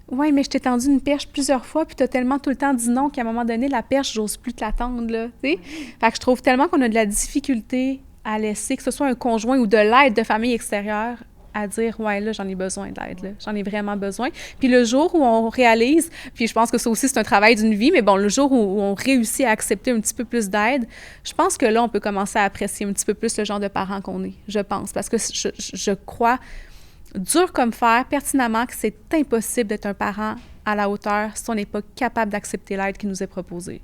Ouais, mais je t'ai tendu une perche plusieurs fois, puis t'as tellement tout le temps dit non qu'à un moment donné, la perche, j'ose plus te la tendre, là, tu sais. Fait que je trouve tellement qu'on a de la difficulté à laisser, que ce soit un conjoint ou de l'aide de famille extérieure, à dire, ouais, là, j'en ai besoin d'aide, là. J'en ai vraiment besoin. Puis le jour où on réalise, puis je pense que ça aussi, c'est un travail d'une vie, mais bon, le jour où on réussit à accepter un petit peu plus d'aide, je pense que là, on peut commencer à apprécier un petit peu plus le genre de parent qu'on est, je pense. Parce que je crois, dur comme fer, pertinemment, que c'est impossible d'être un parent à la hauteur si on n'est pas capable d'accepter l'aide qui nous est proposée.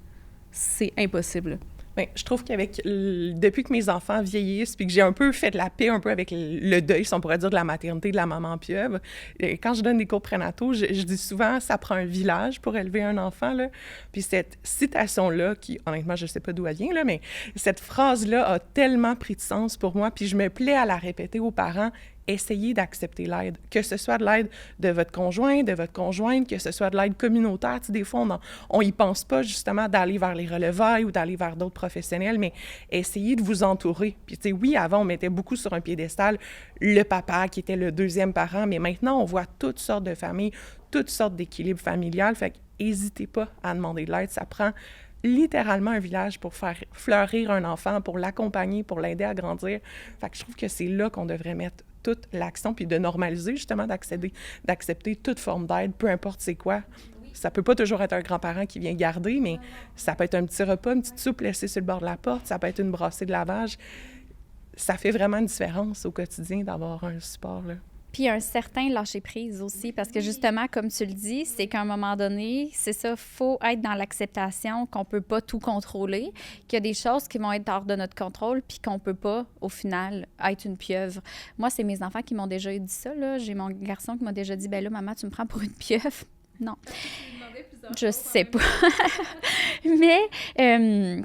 C'est impossible. Bien, je trouve depuis que mes enfants vieillissent, puis que j'ai un peu fait de la paix un peu avec le deuil, si on pourrait dire, de la maternité, de la maman pieuvre, quand je donne des cours prénataux, je dis souvent, ça prend un village pour élever un enfant, là. Puis cette citation-là, qui, honnêtement, je ne sais pas d'où elle vient, là, mais cette phrase-là a tellement pris de sens pour moi, puis je me plais à la répéter aux parents. Essayez d'accepter l'aide, que ce soit de l'aide de votre conjoint, de votre conjointe, que ce soit de l'aide communautaire. Tu sais, des fois, on y pense pas justement d'aller vers les relevailles ou d'aller vers d'autres professionnels, mais essayez de vous entourer. Puis tu sais, oui, avant, on mettait beaucoup sur un piédestal le papa qui était le 2e parent, mais maintenant, on voit toutes sortes de familles, toutes sortes d'équilibres familiales. Fait qu'hésitez pas à demander de l'aide. Ça prend littéralement un village pour faire fleurir un enfant, pour l'accompagner, pour l'aider à grandir. Fait que je trouve que c'est là qu'on devrait mettre toute l'action, puis de normaliser, justement, d'accepter toute forme d'aide, peu importe c'est quoi. Ça peut pas toujours être un grand-parent qui vient garder, mais ça peut être un petit repas, une petite soupe laissée sur le bord de la porte, ça peut être une brassée de lavage. Ça fait vraiment une différence au quotidien d'avoir un support, là. Puis un certain lâcher-prise aussi, parce que justement, comme tu le dis, c'est qu'à un moment donné, c'est ça, il faut être dans l'acceptation qu'on ne peut pas tout contrôler, qu'il y a des choses qui vont être hors de notre contrôle, puis qu'on ne peut pas, au final, être une pieuvre. Moi, c'est mes enfants qui m'ont déjà dit ça, là. J'ai mon garçon qui m'a déjà dit, « Ben là, maman, tu me prends pour une pieuvre? » Non. Je sais pas. Mais...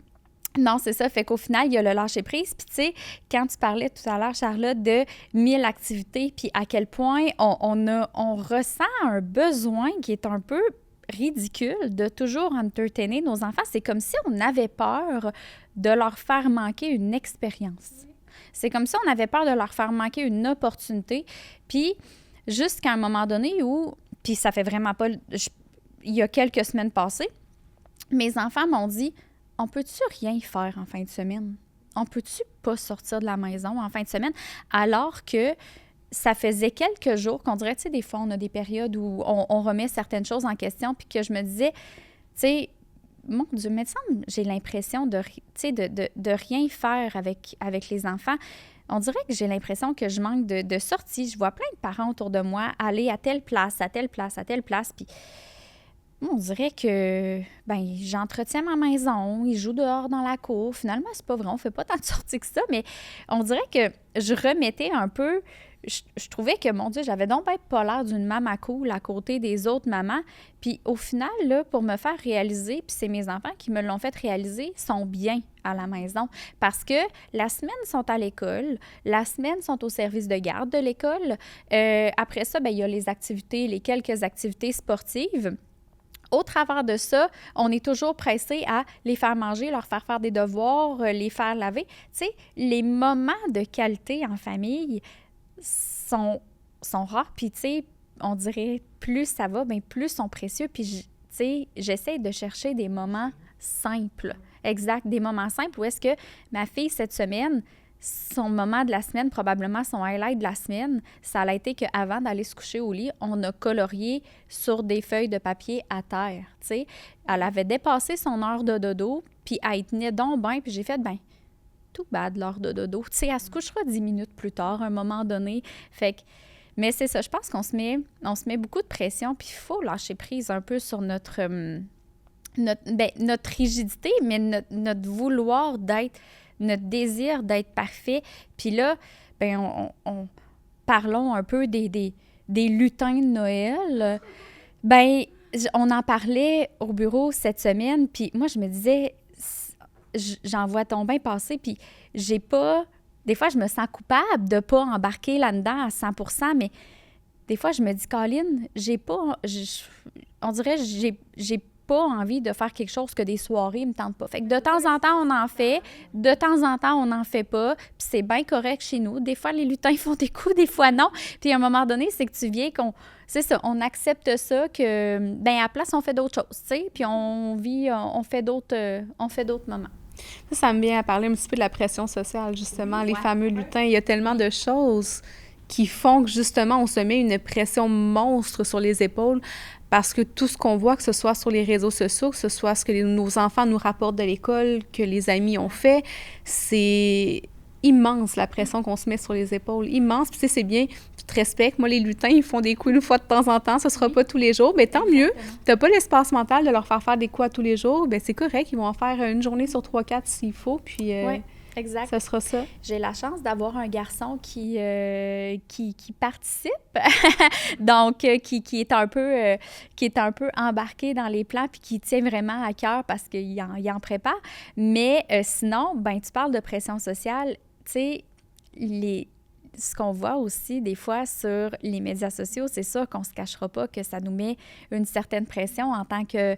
non, c'est ça. Fait qu'au final, il y a le lâcher-prise. Puis, tu sais, quand tu parlais tout à l'heure, Charlotte, de 1000 activités, puis à quel point on ressent un besoin qui est un peu ridicule de toujours entertainer nos enfants. C'est comme si on avait peur de leur faire manquer une expérience. C'est comme si on avait peur de leur faire manquer une opportunité. Puis, jusqu'à un moment donné où... Puis, ça fait vraiment pas... il y a quelques semaines passées, mes enfants m'ont dit... On peut-tu rien faire en fin de semaine? On peut-tu pas sortir de la maison en fin de semaine? Alors que ça faisait quelques jours qu'on dirait, tu sais, des fois, on a des périodes où on remet certaines choses en question, puis que je me disais, tu sais, mon Dieu, mais j'ai l'impression de rien faire avec les enfants. On dirait que j'ai l'impression que je manque de sorties. Je vois plein de parents autour de moi aller à telle place, à telle place, à telle place, puis... On dirait que j'entretiens ma maison, ils jouent dehors dans la cour. Finalement, c'est pas vrai, on fait pas tant de sorties que ça, mais on dirait que je remettais un peu... Je trouvais que, mon Dieu, j'avais donc pas l'air d'une maman cool à côté des autres mamans. Puis au final, là, pour me faire réaliser, puis c'est mes enfants qui me l'ont fait réaliser, sont bien à la maison. Parce que la semaine, sont à l'école, la semaine, sont au service de garde de l'école. Après ça, il y a les activités, les quelques activités sportives. Au travers de ça, on est toujours pressé à les faire manger, leur faire des devoirs, les faire laver. Tu sais, les moments de qualité en famille sont rares. Puis, tu sais, on dirait plus ça va, plus ils sont précieux. Puis, tu sais, j'essaie de chercher des moments simples. Exact, des moments simples où est-ce que ma fille, cette semaine... Son moment de la semaine, probablement son highlight de la semaine, ça a été qu'avant d'aller se coucher au lit, on a colorié sur des feuilles de papier à terre, tu sais. Elle avait dépassé son heure de dodo, puis elle y tenait donc bien, puis j'ai fait, tout bad l'heure de dodo. Tu sais, elle se couchera 10 minutes plus tard, à un moment donné. Fait que, mais c'est ça, je pense qu'on se met beaucoup de pression, puis il faut lâcher prise un peu sur notre rigidité, mais notre vouloir d'être... notre désir d'être parfait. Puis là, parlons un peu des lutins de Noël. On en parlait au bureau cette semaine, puis moi, je me disais, j'en vois ton bain passer, puis j'ai pas... Des fois, je me sens coupable de pas embarquer là-dedans à 100%, mais des fois, je me dis, Colline, j'ai pas... on dirait, j'ai pas envie de faire quelque chose que des soirées me tentent pas. Fait que de temps en temps, on en fait. De temps en temps, on n'en fait pas. Puis c'est bien correct chez nous. Des fois, les lutins font des coups, des fois non. Puis à un moment donné, c'est que tu viens c'est ça, on accepte ça que, à la place, on fait d'autres choses, tu sais. Puis on vit, on fait d'autres moments. Ça me vient à parler un petit peu de la pression sociale, justement, les fameux lutins. Il y a tellement de choses qui font que, justement, on se met une pression monstre sur les épaules parce que tout ce qu'on voit, que ce soit sur les réseaux sociaux, que ce soit ce que nos enfants nous rapportent de l'école, que les amis ont fait, c'est immense, la pression qu'on se met sur les épaules. Immense. Puis, tu sais, c'est bien, tu te respectes. Moi, les lutins, ils font des coups une fois de temps en temps. Ce sera pas tous les jours. Mais tant mieux. Tu n'as pas l'espace mental de leur faire des coups à tous les jours. Bien, c'est correct. Ils vont en faire une journée sur 3-4 s'il faut. Puis, exact. Ça sera ça. J'ai la chance d'avoir un garçon qui participe, donc qui est un peu embarqué dans les plans puis qui tient vraiment à cœur parce qu'il en prépare. Mais sinon, tu parles de pression sociale, tu sais, ce qu'on voit aussi des fois sur les médias sociaux, c'est ça qu'on ne se cachera pas que ça nous met une certaine pression en tant que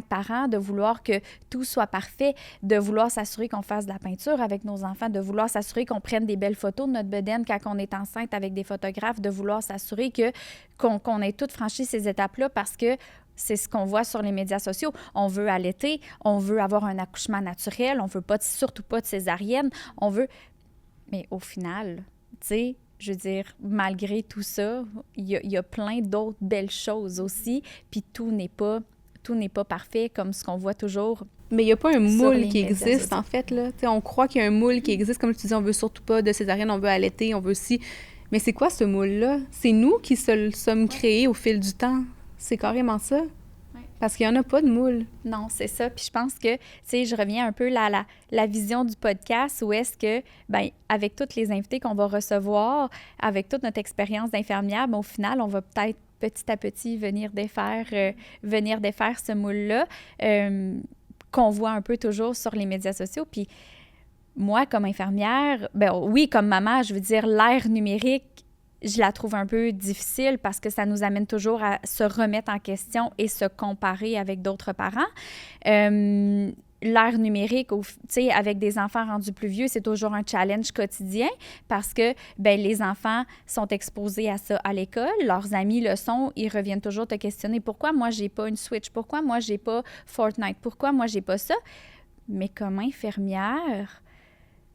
parents, de vouloir que tout soit parfait, de vouloir s'assurer qu'on fasse de la peinture avec nos enfants, de vouloir s'assurer qu'on prenne des belles photos de notre bedaine quand on est enceinte avec des photographes, de vouloir s'assurer qu'on ait toutes franchi ces étapes-là parce que c'est ce qu'on voit sur les médias sociaux. On veut allaiter, on veut avoir un accouchement naturel, on ne veut surtout pas de césarienne, on veut... Mais au final... Tu sais, je veux dire, malgré tout ça, il y a plein d'autres belles choses aussi, puis tout n'est pas parfait comme ce qu'on voit toujours. Mais il n'y a pas un moule qui existe, en fait, là. Tu sais, on croit qu'il y a un moule qui existe, comme tu dis, on veut surtout pas de césarienne, on veut allaiter, on veut aussi... Mais c'est quoi ce moule-là? C'est nous qui se le sommes créés au fil du temps. C'est carrément ça. Parce qu'il n'y en a pas de moule. Non, c'est ça. Puis je pense que, tu sais, je reviens un peu à la vision du podcast où est-ce que, bien, avec tous les invités qu'on va recevoir, avec toute notre expérience d'infirmière, bien, au final, on va peut-être petit à petit venir défaire ce moule-là qu'on voit un peu toujours sur les médias sociaux. Puis moi, comme infirmière, ben oui, comme maman, je veux dire, l'ère numérique, je la trouve un peu difficile parce que ça nous amène toujours à se remettre en question et se comparer avec d'autres parents. L'ère numérique, tu sais, avec des enfants rendus plus vieux, c'est toujours un challenge quotidien parce que ben, les enfants sont exposés à ça à l'école, leurs amis le sont, ils reviennent toujours te questionner « Pourquoi moi, j'ai pas une Switch? Pourquoi moi, j'ai pas Fortnite? Pourquoi moi, j'ai pas ça? » Mais comme infirmière,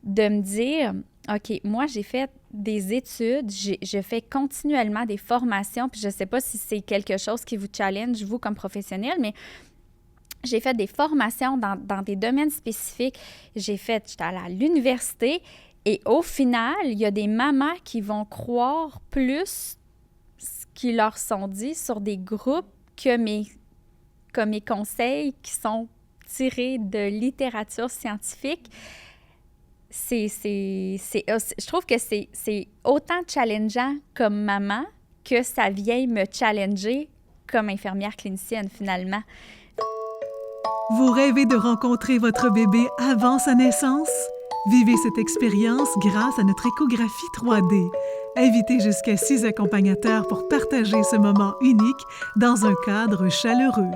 de me dire « OK, moi, j'ai fait des études, je fais continuellement des formations, puis je ne sais pas si c'est quelque chose qui vous challenge, vous, comme professionnel, mais j'ai fait des formations dans des domaines spécifiques. J'étais à l'université et au final, il y a des mamans qui vont croire plus ce qui leur sont dit sur des groupes que mes conseils qui sont tirés de littérature scientifique. Je trouve que c'est autant challengeant comme maman que ça vient me challenger comme infirmière clinicienne, finalement. Vous rêvez de rencontrer votre bébé avant sa naissance? Vivez cette expérience grâce à notre échographie 3D. Invitez jusqu'à 6 accompagnateurs pour partager ce moment unique dans un cadre chaleureux.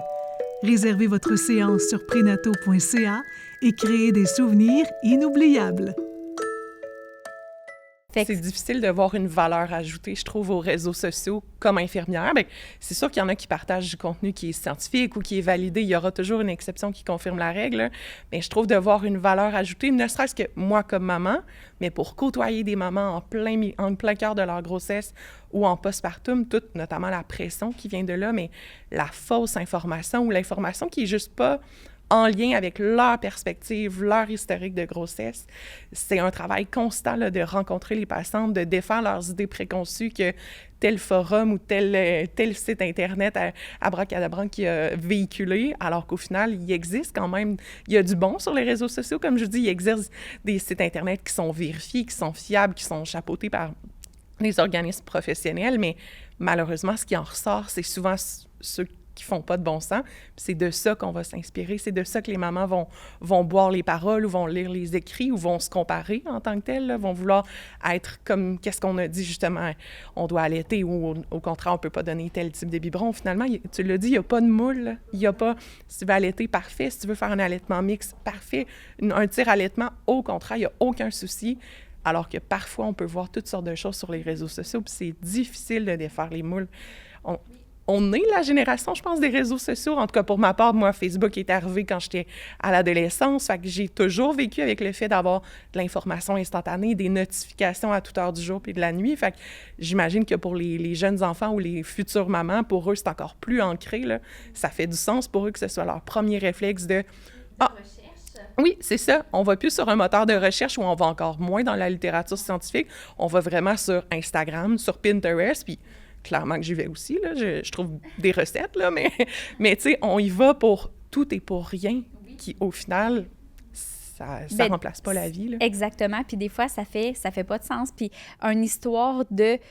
Réservez votre séance sur prenato.ca et créez des souvenirs inoubliables. C'est difficile de voir une valeur ajoutée, je trouve, aux réseaux sociaux comme infirmière. Bien, c'est sûr qu'il y en a qui partagent du contenu qui est scientifique ou qui est validé. Il y aura toujours une exception qui confirme la règle. Mais je trouve de voir une valeur ajoutée, ne serait-ce que moi comme maman, mais pour côtoyer des mamans en plein cœur de leur grossesse ou en postpartum, notamment la pression qui vient de là, mais la fausse information ou l'information qui est juste pas en lien avec leur perspective, leur historique de grossesse. C'est un travail constant là, de rencontrer les patientes, de défaire leurs idées préconçues que tel forum ou tel site Internet abracadabra qui a véhiculé, alors qu'au final, il existe quand même, il y a du bon sur les réseaux sociaux. Comme je dis, il existe des sites Internet qui sont vérifiés, qui sont fiables, qui sont chapeautés par les organismes professionnels, mais malheureusement, ce qui en ressort, c'est souvent ceux qui font pas de bon sens. Puis c'est de ça qu'on va s'inspirer. C'est de ça que les mamans vont boire les paroles ou vont lire les écrits ou vont se comparer en tant que telles, là, vont vouloir être comme qu'est-ce qu'on a dit justement, on doit allaiter ou au contraire, on peut pas donner tel type de biberon. Finalement, tu l'as dit, il n'y a pas de moule. Là. Il n'y a pas, si tu veux allaiter, parfait. Si tu veux faire un allaitement mixte, parfait. Un tir-allaitement, au contraire, il n'y a aucun souci. Alors que parfois, on peut voir toutes sortes de choses sur les réseaux sociaux, puis c'est difficile de défaire les moules. On est la génération, je pense, des réseaux sociaux. En tout cas, pour ma part, moi, Facebook est arrivé quand j'étais à l'adolescence. Fait que j'ai toujours vécu avec le fait d'avoir de l'information instantanée, des notifications à toute heure du jour puis de la nuit. Fait que j'imagine que pour les jeunes enfants ou les futures mamans, pour eux, c'est encore plus ancré, là. Ça fait du sens pour eux que ce soit leur premier réflexe de... Oui, c'est ça. On va plus sur un moteur de recherche où on va encore moins dans la littérature scientifique. On va vraiment sur Instagram, sur Pinterest, puis... Clairement que j'y vais aussi, là. Je trouve des recettes, là, mais tu sais, on y va pour tout et pour rien, qui, au final, ça remplace pas la vie, là. Exactement, puis des fois, ça fait pas de sens. Puis une histoire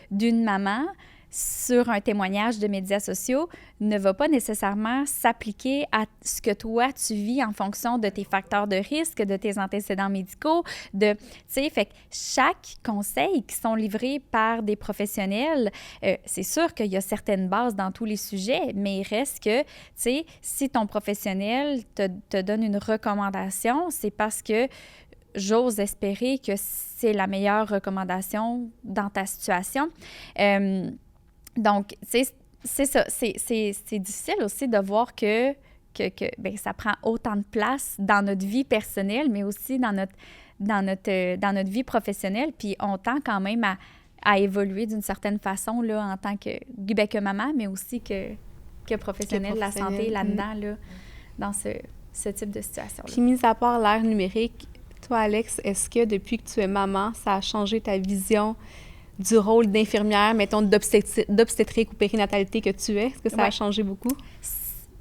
d'une maman sur un témoignage de médias sociaux ne va pas nécessairement s'appliquer à ce que toi, tu vis en fonction de tes facteurs de risque, de tes antécédents médicaux, tu sais, fait que chaque conseil qui sont livrés par des professionnels, c'est sûr qu'il y a certaines bases dans tous les sujets, mais il reste que, tu sais, si ton professionnel te donne une recommandation, c'est parce que j'ose espérer que c'est la meilleure recommandation dans ta situation. Donc, tu sais, c'est ça. C'est difficile aussi de voir que bien, ça prend autant de place dans notre vie personnelle, mais aussi dans notre vie professionnelle. Puis on tend quand même à évoluer d'une certaine façon là, en tant que maman, mais aussi que professionnel de la santé là-dedans, là, dans ce type de situation-là. Puis, mis à part l'ère numérique, toi, Alex, est-ce que depuis que tu es maman, ça a changé ta vision du rôle d'infirmière, mettons, d'obstétrique ou périnatalité que tu es? Est-ce que ça a changé beaucoup?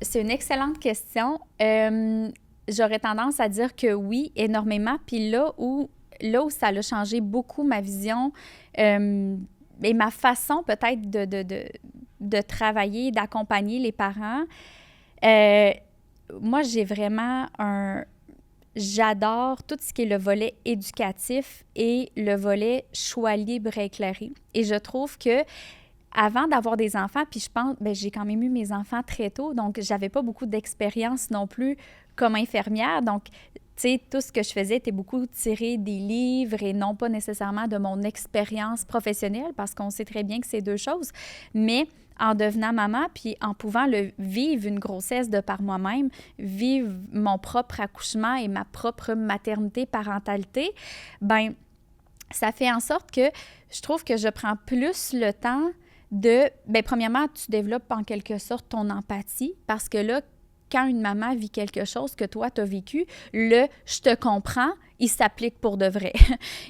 C'est une excellente question. J'aurais tendance à dire que oui, énormément. Puis là où ça a changé beaucoup ma vision et ma façon peut-être de travailler, d'accompagner les parents, moi, j'ai vraiment j'adore tout ce qui est le volet éducatif et le volet choix libre et éclairé. Et je trouve que avant d'avoir des enfants, puis je pense, j'ai quand même eu mes enfants très tôt, donc j'avais pas beaucoup d'expérience non plus comme infirmière. Donc, tu sais, tout ce que je faisais était beaucoup tiré des livres et non pas nécessairement de mon expérience professionnelle, parce qu'on sait très bien que c'est deux choses. Mais en devenant maman, puis en pouvant vivre une grossesse de par moi-même, vivre mon propre accouchement et ma propre maternité, parentalité, ben ça fait en sorte que je trouve que je prends plus le temps premièrement, tu développes en quelque sorte ton empathie, parce que là, quand une maman vit quelque chose que toi, tu as vécu, je te comprends, il s'applique pour de vrai.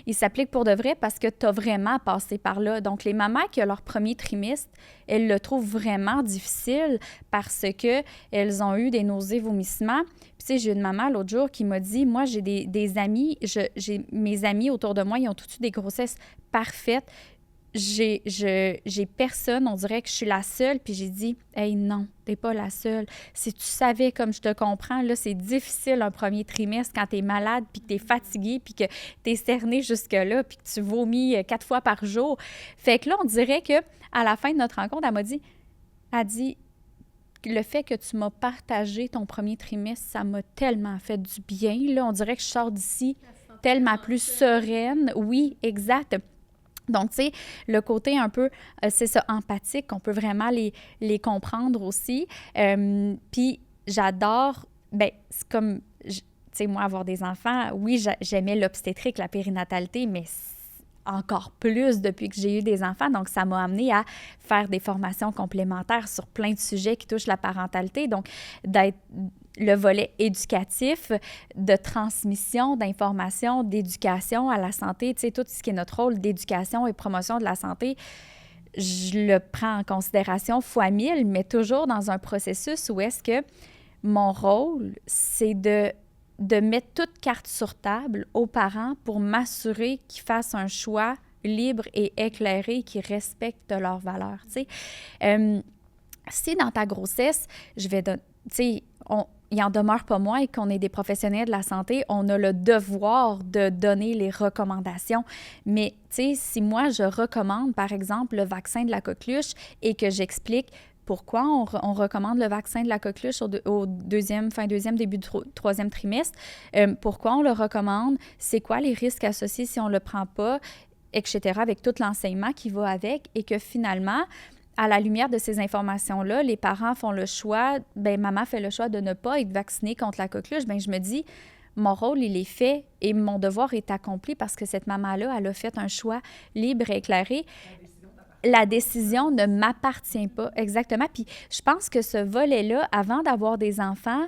Il s'applique pour de vrai parce que tu as vraiment passé par là. Donc, les mamans qui ont leur premier trimestre, elles le trouvent vraiment difficile parce qu'elles ont eu des nausées, vomissements. Puis, tu sais, j'ai une maman l'autre jour qui m'a dit, moi, j'ai des amis, mes amis autour de moi, ils ont tous eu des grossesses parfaites. J'ai personne, on dirait que je suis la seule, puis j'ai dit « Hey, non, t'es pas la seule. Si tu savais comme je te comprends, là, c'est difficile un premier trimestre quand t'es malade, puis que t'es fatiguée, puis que t'es cerné jusque-là, puis que tu vomis 4 fois par jour. » Fait que là, on dirait que à la fin de notre rencontre, elle dit le fait que tu m'as partagé ton premier trimestre, ça m'a tellement fait du bien. Là, on dirait que je sors d'ici tellement plus sereine. Oui, exact. Donc, tu sais, le côté un peu, c'est ça, empathique, on peut vraiment les comprendre aussi. Puis, j'adore, c'est comme, tu sais, moi, avoir des enfants, oui, j'aimais l'obstétrique, la périnatalité, mais encore plus depuis que j'ai eu des enfants. Donc, ça m'a amené à faire des formations complémentaires sur plein de sujets qui touchent la parentalité. Donc, d'être le volet éducatif, de transmission d'informations, d'éducation à la santé, tu sais, tout ce qui est notre rôle d'éducation et promotion de la santé, je le prends en considération fois 1000, mais toujours dans un processus où est-ce que mon rôle, c'est de mettre toute carte sur table aux parents pour m'assurer qu'ils fassent un choix libre et éclairé qui respecte leurs valeurs, tu sais. Si dans ta grossesse, tu sais, il en demeure pas moins et qu'on est des professionnels de la santé, on a le devoir de donner les recommandations. Mais, tu sais, si moi, je recommande, par exemple, le vaccin de la coqueluche et que j'explique pourquoi on recommande le vaccin de la coqueluche au fin deuxième, début du troisième trimestre, pourquoi on le recommande, c'est quoi les risques associés si on ne le prend pas, etc., avec tout l'enseignement qui va avec, et que finalement, à la lumière de ces informations-là, les parents font le choix, maman fait le choix de ne pas être vaccinée contre la coqueluche, je me dis, mon rôle, il est fait et mon devoir est accompli parce que cette maman-là, elle a fait un choix libre et éclairé. La décision ne m'appartient pas, exactement. Puis je pense que ce volet-là, avant d'avoir des enfants,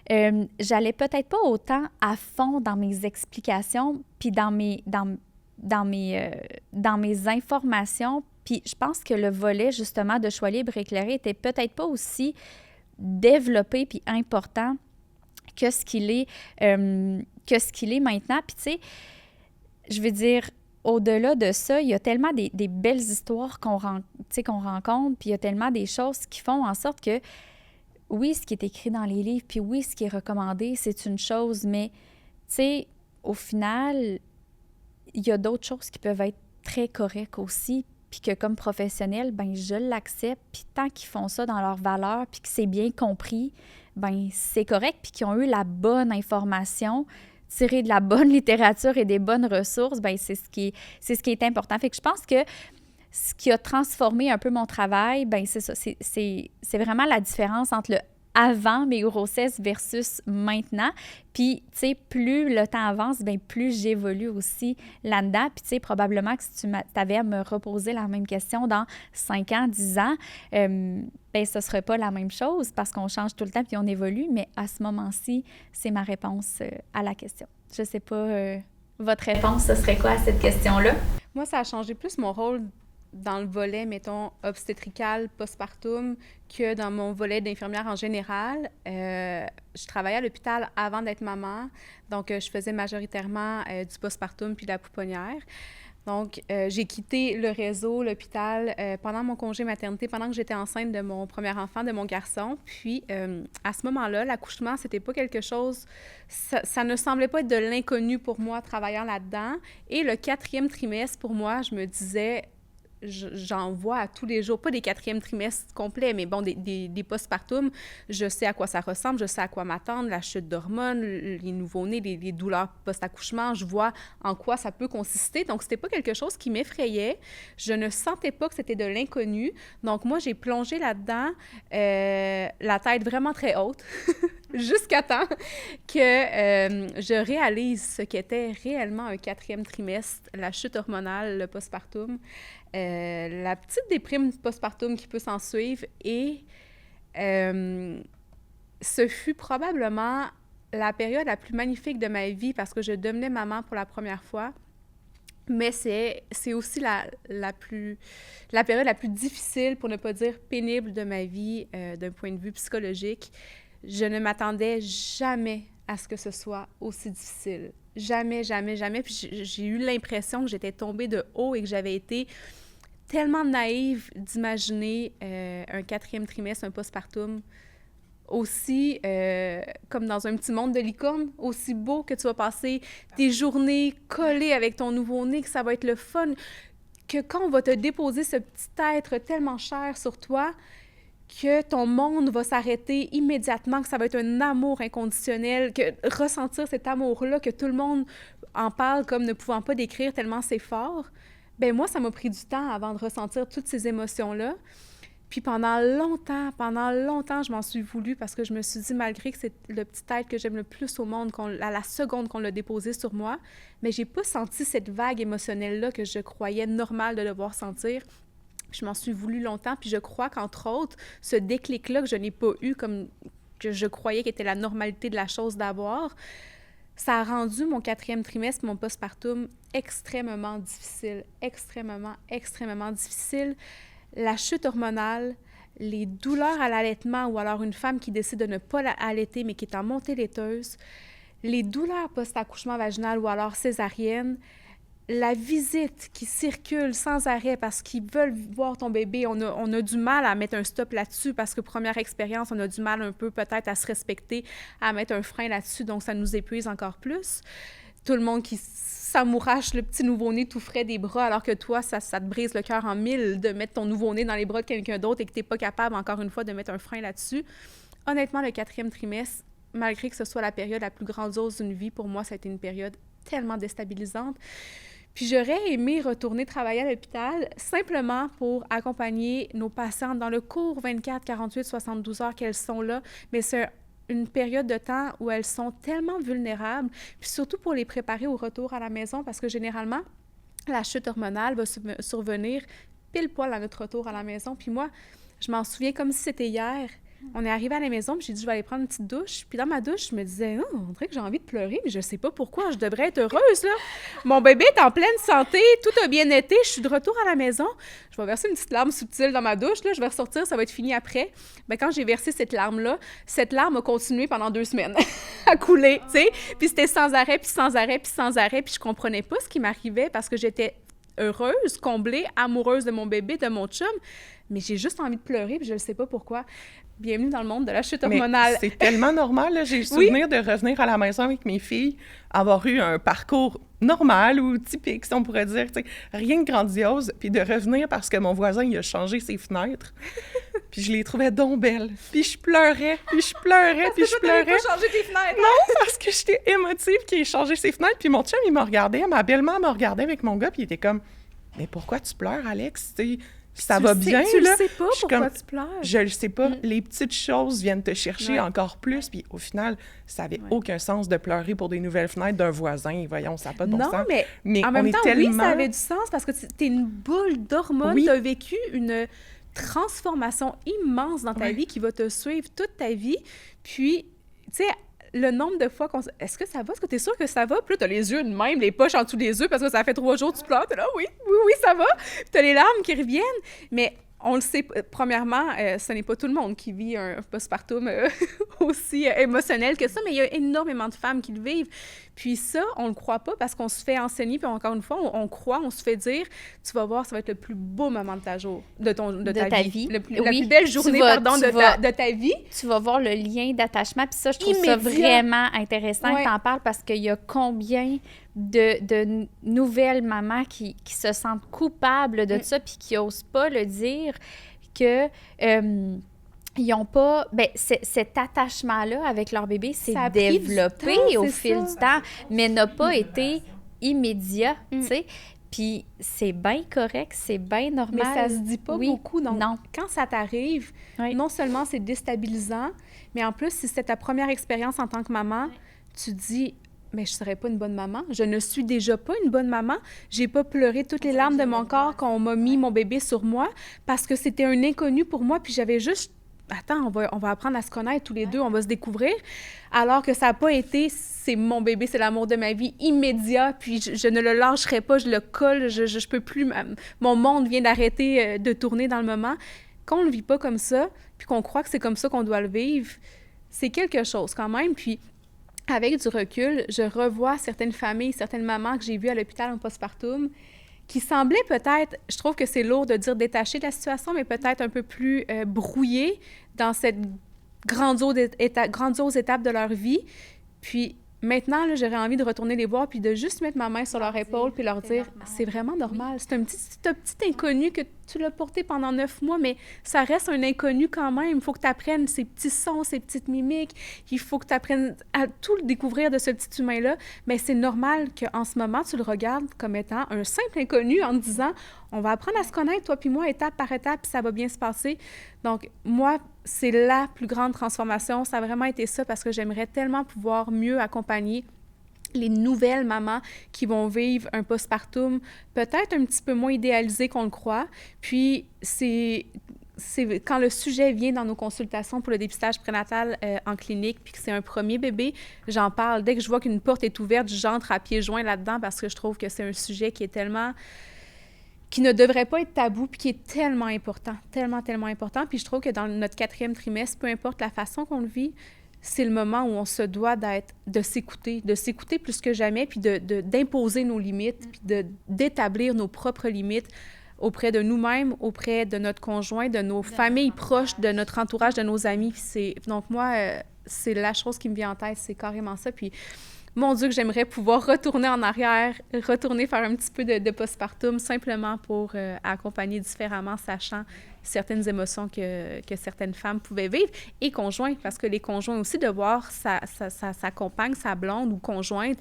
j'allais peut-être pas autant à fond dans mes explications puis dans mes informations. Puis je pense que le volet, justement, de choix libre et éclairé était peut-être pas aussi développé puis important que ce qu'il est maintenant. Puis tu sais, je veux dire, au-delà de ça, il y a tellement des belles histoires qu'on rencontre, puis il y a tellement des choses qui font en sorte que, oui, ce qui est écrit dans les livres, puis oui, ce qui est recommandé, c'est une chose, mais, tu sais, au final, il y a d'autres choses qui peuvent être très correctes aussi, puis que comme professionnel, je l'accepte, puis tant qu'ils font ça dans leurs valeurs, puis que c'est bien compris, c'est correct, puis qu'ils ont eu la bonne information, tirer de la bonne littérature et des bonnes ressources, c'est ce qui est important. Fait que je pense que ce qui a transformé un peu mon travail, c'est ça, c'est vraiment la différence entre le avant mes grossesses versus maintenant. Puis, tu sais, plus le temps avance, plus j'évolue aussi là-dedans. Puis, tu sais, probablement que si tu avais à me reposer la même question dans 5 ans, 10 ans, ce serait pas la même chose parce qu'on change tout le temps puis on évolue. Mais à ce moment-ci, c'est ma réponse à la question. Je sais pas Votre réponse, ce serait quoi à cette question-là? Moi, ça a changé plus mon rôle dans le volet, mettons, obstétrical, postpartum, que dans mon volet d'infirmière en général. Je travaillais à l'hôpital avant d'être maman, donc je faisais majoritairement du postpartum puis de la pouponnière. Donc, j'ai quitté le réseau, l'hôpital, pendant mon congé maternité, pendant que j'étais enceinte de mon premier enfant, de mon garçon. Puis, à ce moment-là, l'accouchement, c'était pas quelque chose... Ça ne semblait pas être de l'inconnu pour moi, travaillant là-dedans. Et le 4e trimestre, pour moi, je me disais... J'en vois à tous les jours, pas des 4e trimestres complets, mais bon, des postpartum, je sais à quoi ça ressemble, je sais à quoi m'attendre, la chute d'hormones, les nouveau-nés, les douleurs post-accouchement, je vois en quoi ça peut consister. Donc, c'était pas quelque chose qui m'effrayait. Je ne sentais pas que c'était de l'inconnu. Donc, moi, j'ai plongé là-dedans, la tête vraiment très haute, jusqu'à temps que je réalise ce qu'était réellement un 4e trimestre, la chute hormonale, le postpartum. La petite déprime postpartum qui peut s'en suivre et ce fut probablement la période la plus magnifique de ma vie parce que je devenais maman pour la première fois, mais c'est aussi la période la plus difficile, pour ne pas dire pénible, de ma vie d'un point de vue psychologique. Je ne m'attendais jamais à ce que ce soit aussi difficile. Jamais, jamais, jamais. Puis j'ai eu l'impression que j'étais tombée de haut et que j'avais été tellement naïve d'imaginer un 4e trimestre, un postpartum, aussi comme dans un petit monde de licorne, aussi beau que tu vas passer tes journées collées avec ton nouveau-né, que ça va être le fun, que quand on va te déposer ce petit être tellement cher sur toi, que ton monde va s'arrêter immédiatement, que ça va être un amour inconditionnel, que ressentir cet amour-là, que tout le monde en parle comme ne pouvant pas décrire tellement c'est fort, bien moi, ça m'a pris du temps avant de ressentir toutes ces émotions-là. Puis pendant longtemps, je m'en suis voulu parce que je me suis dit, malgré que c'est le petit être que j'aime le plus au monde, à la seconde qu'on l'a déposé sur moi, mais j'ai pas senti cette vague émotionnelle-là que je croyais normale de devoir sentir. Je m'en suis voulu longtemps, puis je crois qu'entre autres, ce déclic-là que je n'ai pas eu, comme que je croyais qu'était la normalité de la chose d'avoir, ça a rendu mon 4e trimestre, mon postpartum, extrêmement difficile, extrêmement difficile. La chute hormonale, les douleurs à l'allaitement ou alors une femme qui décide de ne pas allaiter mais qui est en montée laiteuse, les douleurs post-accouchement vaginal ou alors césarienne, la visite qui circule sans arrêt parce qu'ils veulent voir ton bébé, on a du mal à mettre un stop là-dessus parce que première expérience, on a du mal un peu peut-être à se respecter, à mettre un frein là-dessus, donc ça nous épuise encore plus. Tout le monde qui s'amourache le petit nouveau-né tout frais des bras alors que toi, ça te brise le cœur en mille de mettre ton nouveau-né dans les bras de quelqu'un d'autre et que tu n'es pas capable, encore une fois, de mettre un frein là-dessus. Honnêtement, le 4e trimestre, malgré que ce soit la période la plus grandiose d'une vie, pour moi, ça a été une période tellement déstabilisante. Puis j'aurais aimé retourner travailler à l'hôpital simplement pour accompagner nos patientes dans le cours 24, 48, 72 heures qu'elles sont là, mais c'est une période de temps où elles sont tellement vulnérables, puis surtout pour les préparer au retour à la maison, parce que généralement, la chute hormonale va survenir pile poil à notre retour à la maison. Puis moi, je m'en souviens comme si c'était hier. On est arrivé à la maison, puis j'ai dit, je vais aller prendre une petite douche. Puis dans ma douche, je me disais, non, on dirait que j'ai envie de pleurer, mais je sais pas pourquoi, je devrais être heureuse, là. Mon bébé est en pleine santé, tout a bien été, je suis de retour à la maison. Je vais verser une petite larme subtile dans ma douche, là, je vais ressortir, ça va être fini après. Bien, quand j'ai versé cette larme-là, cette larme a continué pendant 2 semaines à couler, tu sais. Puis c'était sans arrêt, puis sans arrêt, puis sans arrêt, puis je comprenais pas ce qui m'arrivait parce que j'étais heureuse, comblée, amoureuse de mon bébé, de mon chum, mais j'ai juste envie de pleurer, puis je ne sais pas pourquoi. Bienvenue dans le monde de la chute hormonale. Mais c'est tellement normal, là. J'ai le souvenir de revenir à la maison avec mes filles, avoir eu un parcours normal ou typique, si on pourrait dire, tu sais, rien de grandiose, puis de revenir parce que mon voisin, il a changé ses fenêtres, puis je les trouvais donc belles. Puis je pleurais, puis je pleurais, puis je pleurais. Tu pas changé tes fenêtres? Non, parce que j'étais émotive qu'il ait changé ses fenêtres, puis mon chum, il me regardait, ma belle-mère me regardait avec mon gars, puis il était comme « Mais pourquoi tu pleures, Alex? » Ça va bien, là. Tu le sais pas pourquoi tu pleures. Je le sais pas. Les petites choses viennent te chercher encore plus. Puis au final, ça avait aucun sens de pleurer pour des nouvelles fenêtres d'un voisin. Voyons, ça n'a pas de bon sens. Non, mais en même temps, oui, ça avait du sens parce que t'es une boule d'hormones. Oui. T'as vécu une transformation immense dans ta vie qui va te suivre toute ta vie. Puis, tu sais, le nombre de fois est-ce que ça va? Est-ce que t'es sûre que ça va? Puis là, t'as les yeux de même, les poches en dessous des yeux parce que ça fait 3 jours que tu pleures. T'es là, oui, ça va. Puis t'as les larmes qui reviennent. Mais on le sait, premièrement, ce n'est pas tout le monde qui vit un postpartum aussi émotionnel que ça, mais il y a énormément de femmes qui le vivent. Puis ça, on le croit pas parce qu'on se fait enseigner, puis encore une fois, on croit, on se fait dire, tu vas voir, ça va être le plus beau moment de ta vie. La plus belle journée, de ta vie. Tu vas voir le lien d'attachement, puis ça, je trouve ça vraiment intéressant que tu en parles parce qu'il y a combien de nouvelles mamans qui se sentent coupables de ça puis qui n'osent pas le dire, que ils n'ont pas... cet attachement-là avec leur bébé s'est développé au fil du temps, mais n'a pas été immédiat, tu sais. Puis c'est bien correct, c'est bien normal. Mais ça se dit pas beaucoup. Donc, non. Quand ça t'arrive, non seulement c'est déstabilisant, mais en plus, si c'est ta première expérience en tant que maman, tu te dis... mais je ne serais pas une bonne maman. Je ne suis déjà pas une bonne maman. J'ai pas pleuré toutes les larmes de mon corps quand on m'a mis mon bébé sur moi parce que c'était un inconnu pour moi. Puis j'avais juste... Attends, on va apprendre à se connaître tous les deux, on va se découvrir. Alors que ça n'a pas été, c'est mon bébé, c'est l'amour de ma vie, immédiat, puis je ne le lâcherai pas, je le colle, je peux plus... Mon monde vient d'arrêter de tourner dans le moment. Quand on ne le vit pas comme ça, puis qu'on croit que c'est comme ça qu'on doit le vivre, c'est quelque chose quand même. Puis avec du recul, je revois certaines familles, certaines mamans que j'ai vues à l'hôpital en postpartum qui semblaient peut-être, je trouve que c'est lourd de dire détachées de la situation, mais peut-être un peu plus brouillées dans cette grandiose étape de leur vie. Puis maintenant, là, j'aurais envie de retourner les voir puis de juste mettre ma main sur leur épaule puis leur dire, c'est vraiment normal. C'est un petit inconnu que tu l'as porté pendant 9 mois, mais ça reste un inconnu quand même. Il faut que tu apprennes ces petits sons, ces petites mimiques. Il faut que tu apprennes à tout le découvrir de ce petit humain-là. Mais c'est normal qu'en ce moment, tu le regardes comme étant un simple inconnu en te disant, on va apprendre à se connaître, toi puis moi, étape par étape, puis ça va bien se passer. Donc, moi, c'est la plus grande transformation. Ça a vraiment été ça parce que j'aimerais tellement pouvoir mieux accompagner les nouvelles mamans qui vont vivre un postpartum peut-être un petit peu moins idéalisé qu'on le croit. Puis, c'est quand le sujet vient dans nos consultations pour le dépistage prénatal en clinique, puis que c'est un premier bébé, j'en parle. Dès que je vois qu'une porte est ouverte, j'entre à pieds joints là-dedans parce que je trouve que c'est un sujet qui est tellement... qui ne devrait pas être tabou, puis qui est tellement important, tellement, tellement important. Puis je trouve que dans notre 4e trimestre, peu importe la façon qu'on le vit, c'est le moment où on se doit de s'écouter plus que jamais, puis d'imposer nos limites, puis d'établir nos propres limites auprès de nous-mêmes, auprès de notre conjoint, de nos familles proches, de notre entourage, de nos amis. Donc moi, c'est la chose qui me vient en tête, c'est carrément ça. Puis mon Dieu, que j'aimerais pouvoir retourner en arrière, retourner faire un petit peu de postpartum, simplement pour accompagner différemment, sachant certaines émotions que certaines femmes pouvaient vivre, et conjoints, parce que les conjoints aussi, de voir sa compagne, sa blonde ou conjointe,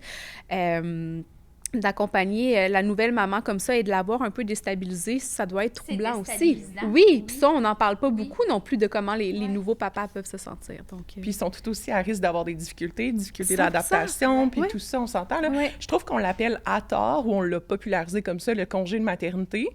d'accompagner la nouvelle maman comme ça et de l'avoir un peu déstabilisée, ça doit être troublant aussi. Oui, puis ça, on n'en parle pas beaucoup non plus de comment les nouveaux papas peuvent se sentir. Donc, puis ils sont tout aussi à risque d'avoir des difficultés d'adaptation, puis tout ça, on s'entend. Là. Oui. Je trouve qu'on l'appelle à tort, ou on l'a popularisé comme ça, le congé de maternité.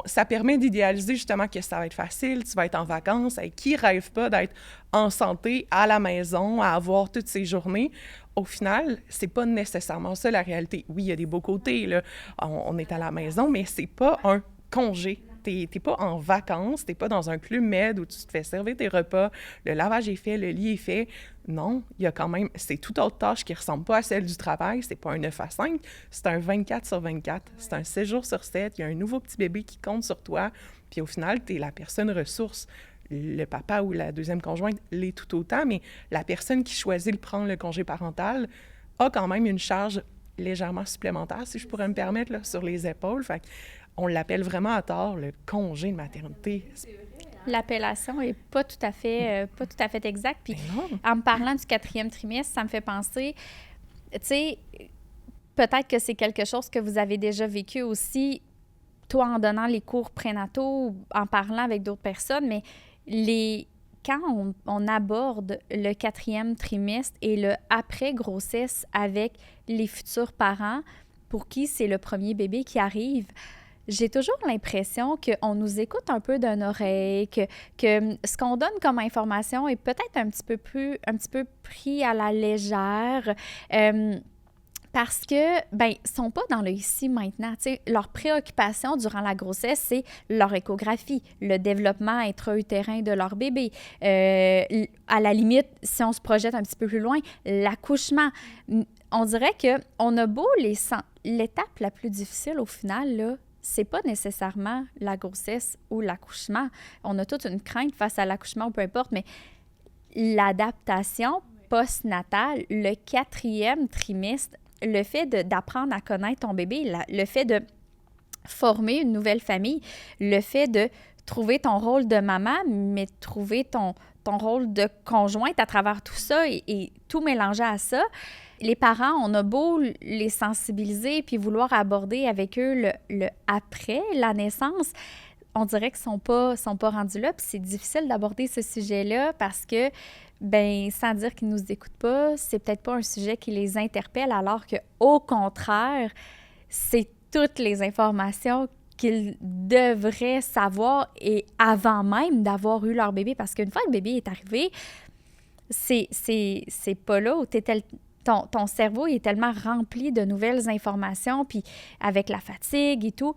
Ça permet d'idéaliser justement que ça va être facile, tu vas être en vacances. Qui rêve pas d'être en santé, à la maison, à avoir toutes ces journées? Au final, c'est pas nécessairement ça la réalité. Oui, il y a des beaux côtés, là. On est à la maison, mais c'est pas un congé. T'es pas en vacances, t'es pas dans un club med où tu te fais servir tes repas, le lavage est fait, le lit est fait. Non, il y a quand même... C'est toute autre tâche qui ressemble pas à celle du travail. C'est pas un 9 à 5, c'est un 24 sur 24. C'est un 7 jours sur 7. Il y a un nouveau petit bébé qui compte sur toi. Puis au final, t'es la personne ressource. Le papa ou la deuxième conjointe l'est tout autant, mais la personne qui choisit de prendre le congé parental a quand même une charge légèrement supplémentaire, si je pourrais me permettre, là, sur les épaules. Fait on l'appelle vraiment à tort le congé de maternité. L'appellation n'est pas tout à fait exacte. Puis en me parlant du 4e trimestre, ça me fait penser, tu sais, peut-être que c'est quelque chose que vous avez déjà vécu aussi, toi en donnant les cours prénataux, en parlant avec d'autres personnes, mais quand on aborde le 4e trimestre et le après-grossesse avec les futurs parents pour qui c'est le premier bébé qui arrive, j'ai toujours l'impression qu'on nous écoute un peu d'une oreille, que ce qu'on donne comme information est peut-être un petit peu pris à la légère. Parce que, ben, ils sont pas dans le ici maintenant. Tu sais, leur préoccupation durant la grossesse, c'est leur échographie, le développement intra-utérin de leur bébé. À la limite, si on se projette un petit peu plus loin, l'accouchement. On dirait qu'on a beau l'étape la plus difficile au final, là, c'est pas nécessairement la grossesse ou l'accouchement. On a toute une crainte face à l'accouchement ou peu importe, mais l'adaptation postnatale, le 4e trimestre, le fait d'apprendre à connaître ton bébé, le fait de former une nouvelle famille, le fait de trouver ton rôle de maman, mais de trouver ton rôle de conjointe à travers tout ça et tout mélanger à ça. Les parents, on a beau les sensibiliser puis vouloir aborder avec eux le après la naissance, on dirait qu'ils sont pas rendus là. Puis c'est difficile d'aborder ce sujet-là parce que, ben, sans dire qu'ils nous écoutent pas, c'est peut-être pas un sujet qui les interpelle, alors que, au contraire, c'est toutes les informations qu'ils devraient savoir et avant même d'avoir eu leur bébé. Parce qu'une fois que le bébé est arrivé, c'est pas là où ton cerveau est tellement rempli de nouvelles informations, puis avec la fatigue et tout,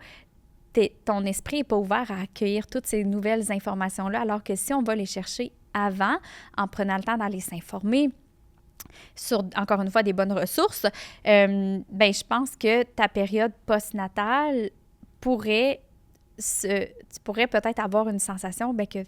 ton esprit n'est pas ouvert à accueillir toutes ces nouvelles informations-là, alors que si on va les chercher avant, en prenant le temps d'aller s'informer sur, encore une fois, des bonnes ressources, ben, je pense que ta période postnatale tu pourrais peut-être avoir une sensation ben, que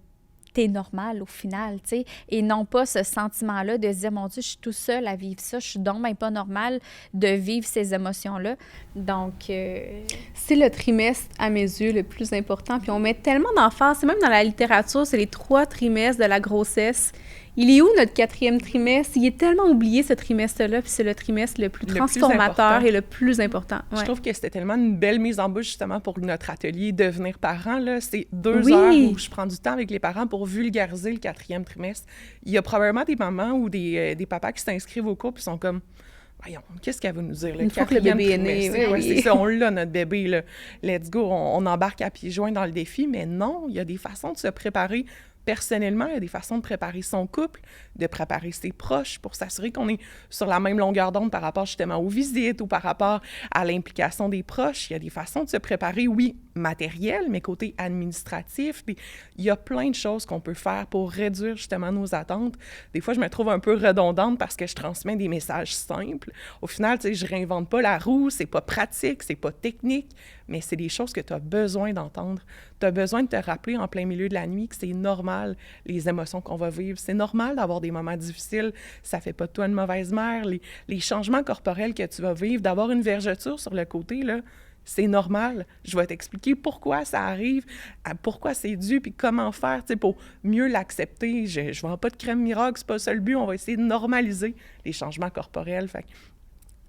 t'es normal au final, tu sais, et non pas ce sentiment-là de se dire, mon Dieu, je suis tout seul à vivre ça, je suis donc même pas normal de vivre ces émotions-là. Donc... C'est le trimestre, à mes yeux, le plus important, puis on met tellement d'emphase, c'est même dans la littérature, c'est les 3 trimestres de la grossesse. Il est où notre 4e trimestre? Il est tellement oublié, ce trimestre-là, puis c'est le trimestre le plus transformateur et le plus important. Ouais. Je trouve que c'était tellement une belle mise en bouche, justement, pour notre atelier Devenir parent, là. C'est 2 heures où je prends du temps avec les parents pour vulgariser le 4e trimestre. Il y a probablement des mamans ou des papas qui s'inscrivent au cours puis sont comme... Voyons, qu'est-ce qu'elle veut nous dire? Une fois que le bébé est né, oui. C'est ça, on l'a, notre bébé, là. Let's go, on embarque à pieds joints dans le défi, mais non, il y a des façons de se préparer personnellement, il y a des façons de préparer son couple, de préparer ses proches pour s'assurer qu'on est sur la même longueur d'onde par rapport justement aux visites ou par rapport à l'implication des proches. Il y a des façons de se préparer, oui, matériel, mais côté administratif. Il y a plein de choses qu'on peut faire pour réduire justement nos attentes. Des fois, je me trouve un peu redondante parce que je transmets des messages simples. Au final, tu sais, je réinvente pas la roue, c'est pas pratique, c'est pas technique, mais c'est des choses que tu as besoin d'entendre. Tu as besoin de te rappeler en plein milieu de la nuit que c'est normal, les émotions qu'on va vivre. C'est normal d'avoir des moments difficiles. Ça fait pas de toi une mauvaise mère. Les changements corporels que tu vas vivre, d'avoir une vergeture sur le côté, là, c'est normal. Je vais t'expliquer pourquoi ça arrive, pourquoi c'est dû, puis comment faire, tu sais, pour mieux l'accepter. Je ne vends pas de crème miracle, c'est pas ça le but. On va essayer de normaliser les changements corporels. Fait que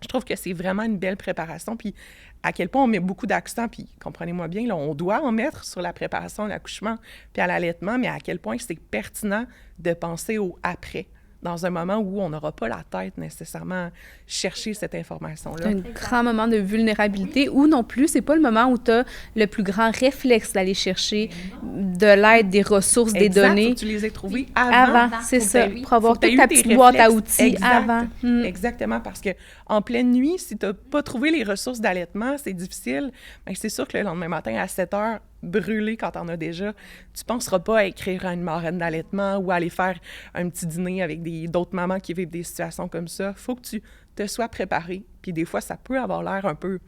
je trouve que c'est vraiment une belle préparation, puis à quel point on met beaucoup d'accent, puis comprenez-moi bien, là, on doit en mettre sur la préparation à l'accouchement puis à l'allaitement, mais à quel point c'est pertinent de penser au après, dans un moment où on n'aura pas la tête nécessairement chercher cette information-là. Un grand moment de vulnérabilité, ou non plus, c'est pas le moment où tu as le plus grand réflexe d'aller chercher de l'aide, des ressources, des données. Faut que tu les aies trouvées avant. C'est ça, pour avoir toute ta petite boîte à outils avant. Exactement, parce que en pleine nuit, si tu n'as pas trouvé les ressources d'allaitement, c'est difficile. Bien, c'est sûr que le lendemain matin, à 7 heures, brûlé quand t'en as déjà, tu penseras pas à écrire à une marraine d'allaitement ou à aller faire un petit dîner avec d'autres mamans qui vivent des situations comme ça. Faut que tu te sois préparé. Puis des fois, ça peut avoir l'air un peu,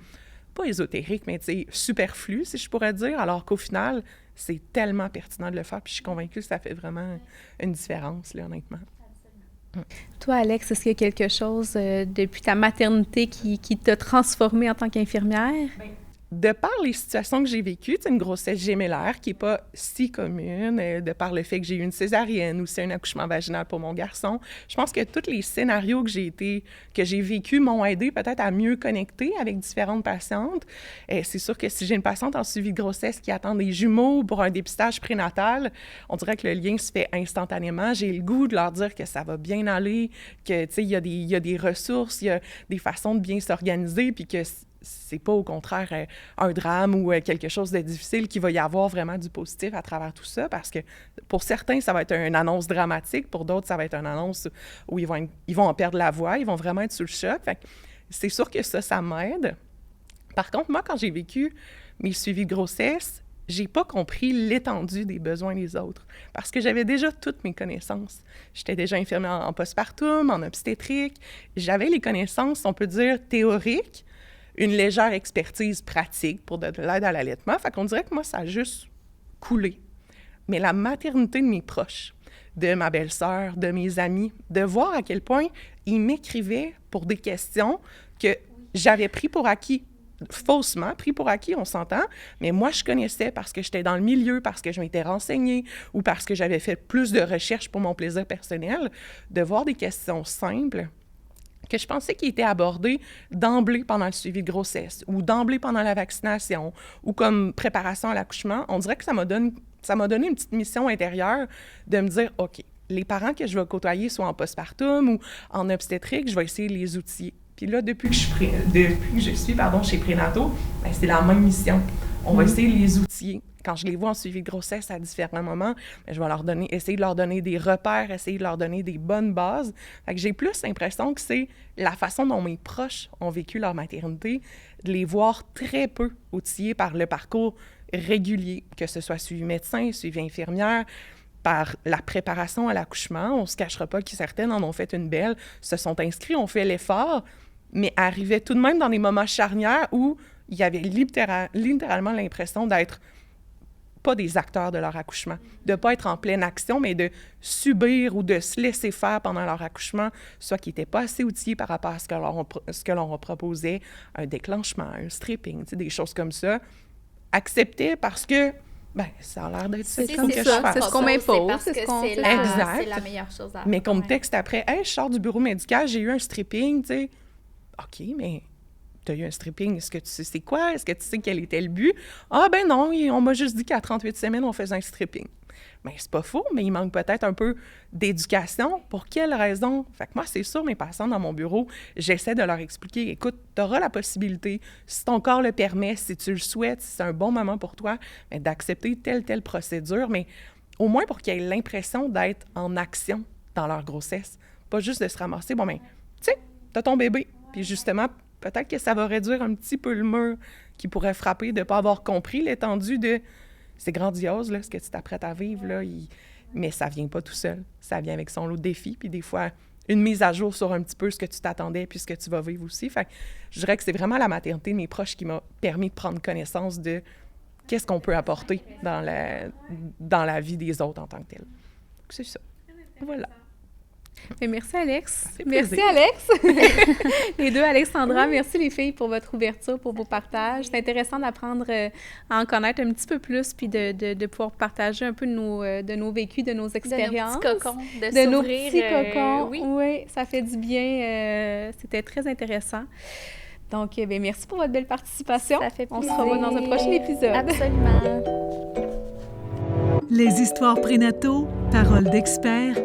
pas ésotérique, mais tu sais, superflu, si je pourrais dire, alors qu'au final, c'est tellement pertinent de le faire. Puis je suis convaincue que ça fait vraiment une différence, là, honnêtement. Toi, Alex, est-ce qu'il y a quelque chose depuis ta maternité qui t'a transformée en tant qu'infirmière? Bien, de par les situations que j'ai vécues, c'est une grossesse gémellaire qui n'est pas si commune, de par le fait que j'ai eu une césarienne ou c'est un accouchement vaginal pour mon garçon, je pense que tous les scénarios que j'ai vécus m'ont aidé peut-être à mieux connecter avec différentes patientes. C'est sûr que si j'ai une patiente en suivi de grossesse qui attend des jumeaux pour un dépistage prénatal, on dirait que le lien se fait instantanément. J'ai le goût de leur dire que ça va bien aller, que, tu sais, il y a des ressources, il y a des façons de bien s'organiser, puis que c'est pas au contraire un drame ou quelque chose de difficile, qu'il va y avoir vraiment du positif à travers tout ça, parce que pour certains, ça va être une annonce dramatique, pour d'autres, ça va être une annonce où ils vont en perdre la voix, ils vont vraiment être sous le choc. Fait que c'est sûr que ça m'aide. Par contre, moi, quand j'ai vécu mes suivis de grossesse, j'ai pas compris l'étendue des besoins des autres, parce que j'avais déjà toutes mes connaissances. J'étais déjà infirmière en postpartum, en obstétrique. J'avais les connaissances, on peut dire, théoriques, une légère expertise pratique pour de l'aide à l'allaitement. Fait qu'on dirait que moi, ça a juste coulé. Mais la maternité de mes proches, de ma belle-sœur, de mes amis, de voir à quel point ils m'écrivaient pour des questions que j'avais pris pour acquis, faussement pris pour acquis, on s'entend, mais moi, je connaissais parce que j'étais dans le milieu, parce que je m'étais renseignée ou parce que j'avais fait plus de recherches pour mon plaisir personnel, de voir des questions simples que je pensais qu'ils étaient abordés d'emblée pendant le suivi de grossesse ou d'emblée pendant la vaccination ou comme préparation à l'accouchement. On dirait que ça m'a donné une petite mission intérieure de me dire, OK, les parents que je vais côtoyer, soit en postpartum ou en obstétrique, je vais essayer de les outiller. Puis là, depuis que je suis chez Prénato, bien, c'est la même mission. On va essayer de les outiller. Quand je les vois en suivi de grossesse à différents moments, bien, je vais essayer de leur donner des repères, essayer de leur donner des bonnes bases. Fait que j'ai plus l'impression que c'est la façon dont mes proches ont vécu leur maternité, de les voir très peu outillés par le parcours régulier, que ce soit suivi médecin, suivi infirmière, par la préparation à l'accouchement. On ne se cachera pas que certaines en ont fait une belle, se sont inscrits, ont fait l'effort, mais arrivaient tout de même dans des moments charnières où il y avait littéralement l'impression d'être pas des acteurs de leur accouchement, de ne pas être en pleine action, mais de subir ou de se laisser faire pendant leur accouchement, soit qu'ils n'étaient pas assez outillés par rapport à ce que l'on leur proposait, un déclenchement, un stripping, des choses comme ça, acceptés parce que ben, ça a l'air d'être comme que je fasse. C'est ce qu'on m'impose. C'est la meilleure chose à faire. Mais qu'on me texte après, « Hey, je sors du bureau médical, j'ai eu un stripping, tu sais. » OK, mais tu as eu un stripping, est-ce que tu sais c'est quoi? Est-ce que tu sais quel était le but? Ah ben non, on m'a juste dit qu'à 38 semaines, on faisait un stripping. Bien, c'est pas faux, mais il manque peut-être un peu d'éducation. Pour quelle raison? Fait que moi, c'est sûr, mes patients dans mon bureau, j'essaie de leur expliquer, écoute, tu auras la possibilité, si ton corps le permet, si tu le souhaites, si c'est un bon moment pour toi, bien, d'accepter telle procédure, mais au moins pour qu'ils aient l'impression d'être en action dans leur grossesse. Pas juste de se ramasser, bon, ben, tu sais, t'as ton bébé. Puis justement, peut-être que ça va réduire un petit peu le mur qui pourrait frapper de ne pas avoir compris l'étendue de... C'est grandiose, là, ce que tu t'apprêtes à vivre, là, mais ça vient pas tout seul. Ça vient avec son lot de défis, puis des fois, une mise à jour sur un petit peu ce que tu t'attendais puis ce que tu vas vivre aussi. Fait que je dirais que c'est vraiment la maternité de mes proches qui m'a permis de prendre connaissance de qu'est-ce qu'on peut apporter dans la vie des autres en tant que tel. C'est ça. Voilà. Et merci, Alex. Merci, Alex. Les deux, Alexandra, merci les filles pour votre ouverture, pour vos partages. C'est intéressant d'apprendre à en connaître un petit peu plus puis de pouvoir partager un peu de nos vécus, de nos expériences. De nos petits cocons, de nos petits cocons. Oui. Oui, ça fait du bien. C'était très intéressant. Donc, bien, merci pour votre belle participation. Ça fait plaisir. On se revoit dans un prochain épisode. Absolument. Les histoires prénataux, paroles d'experts,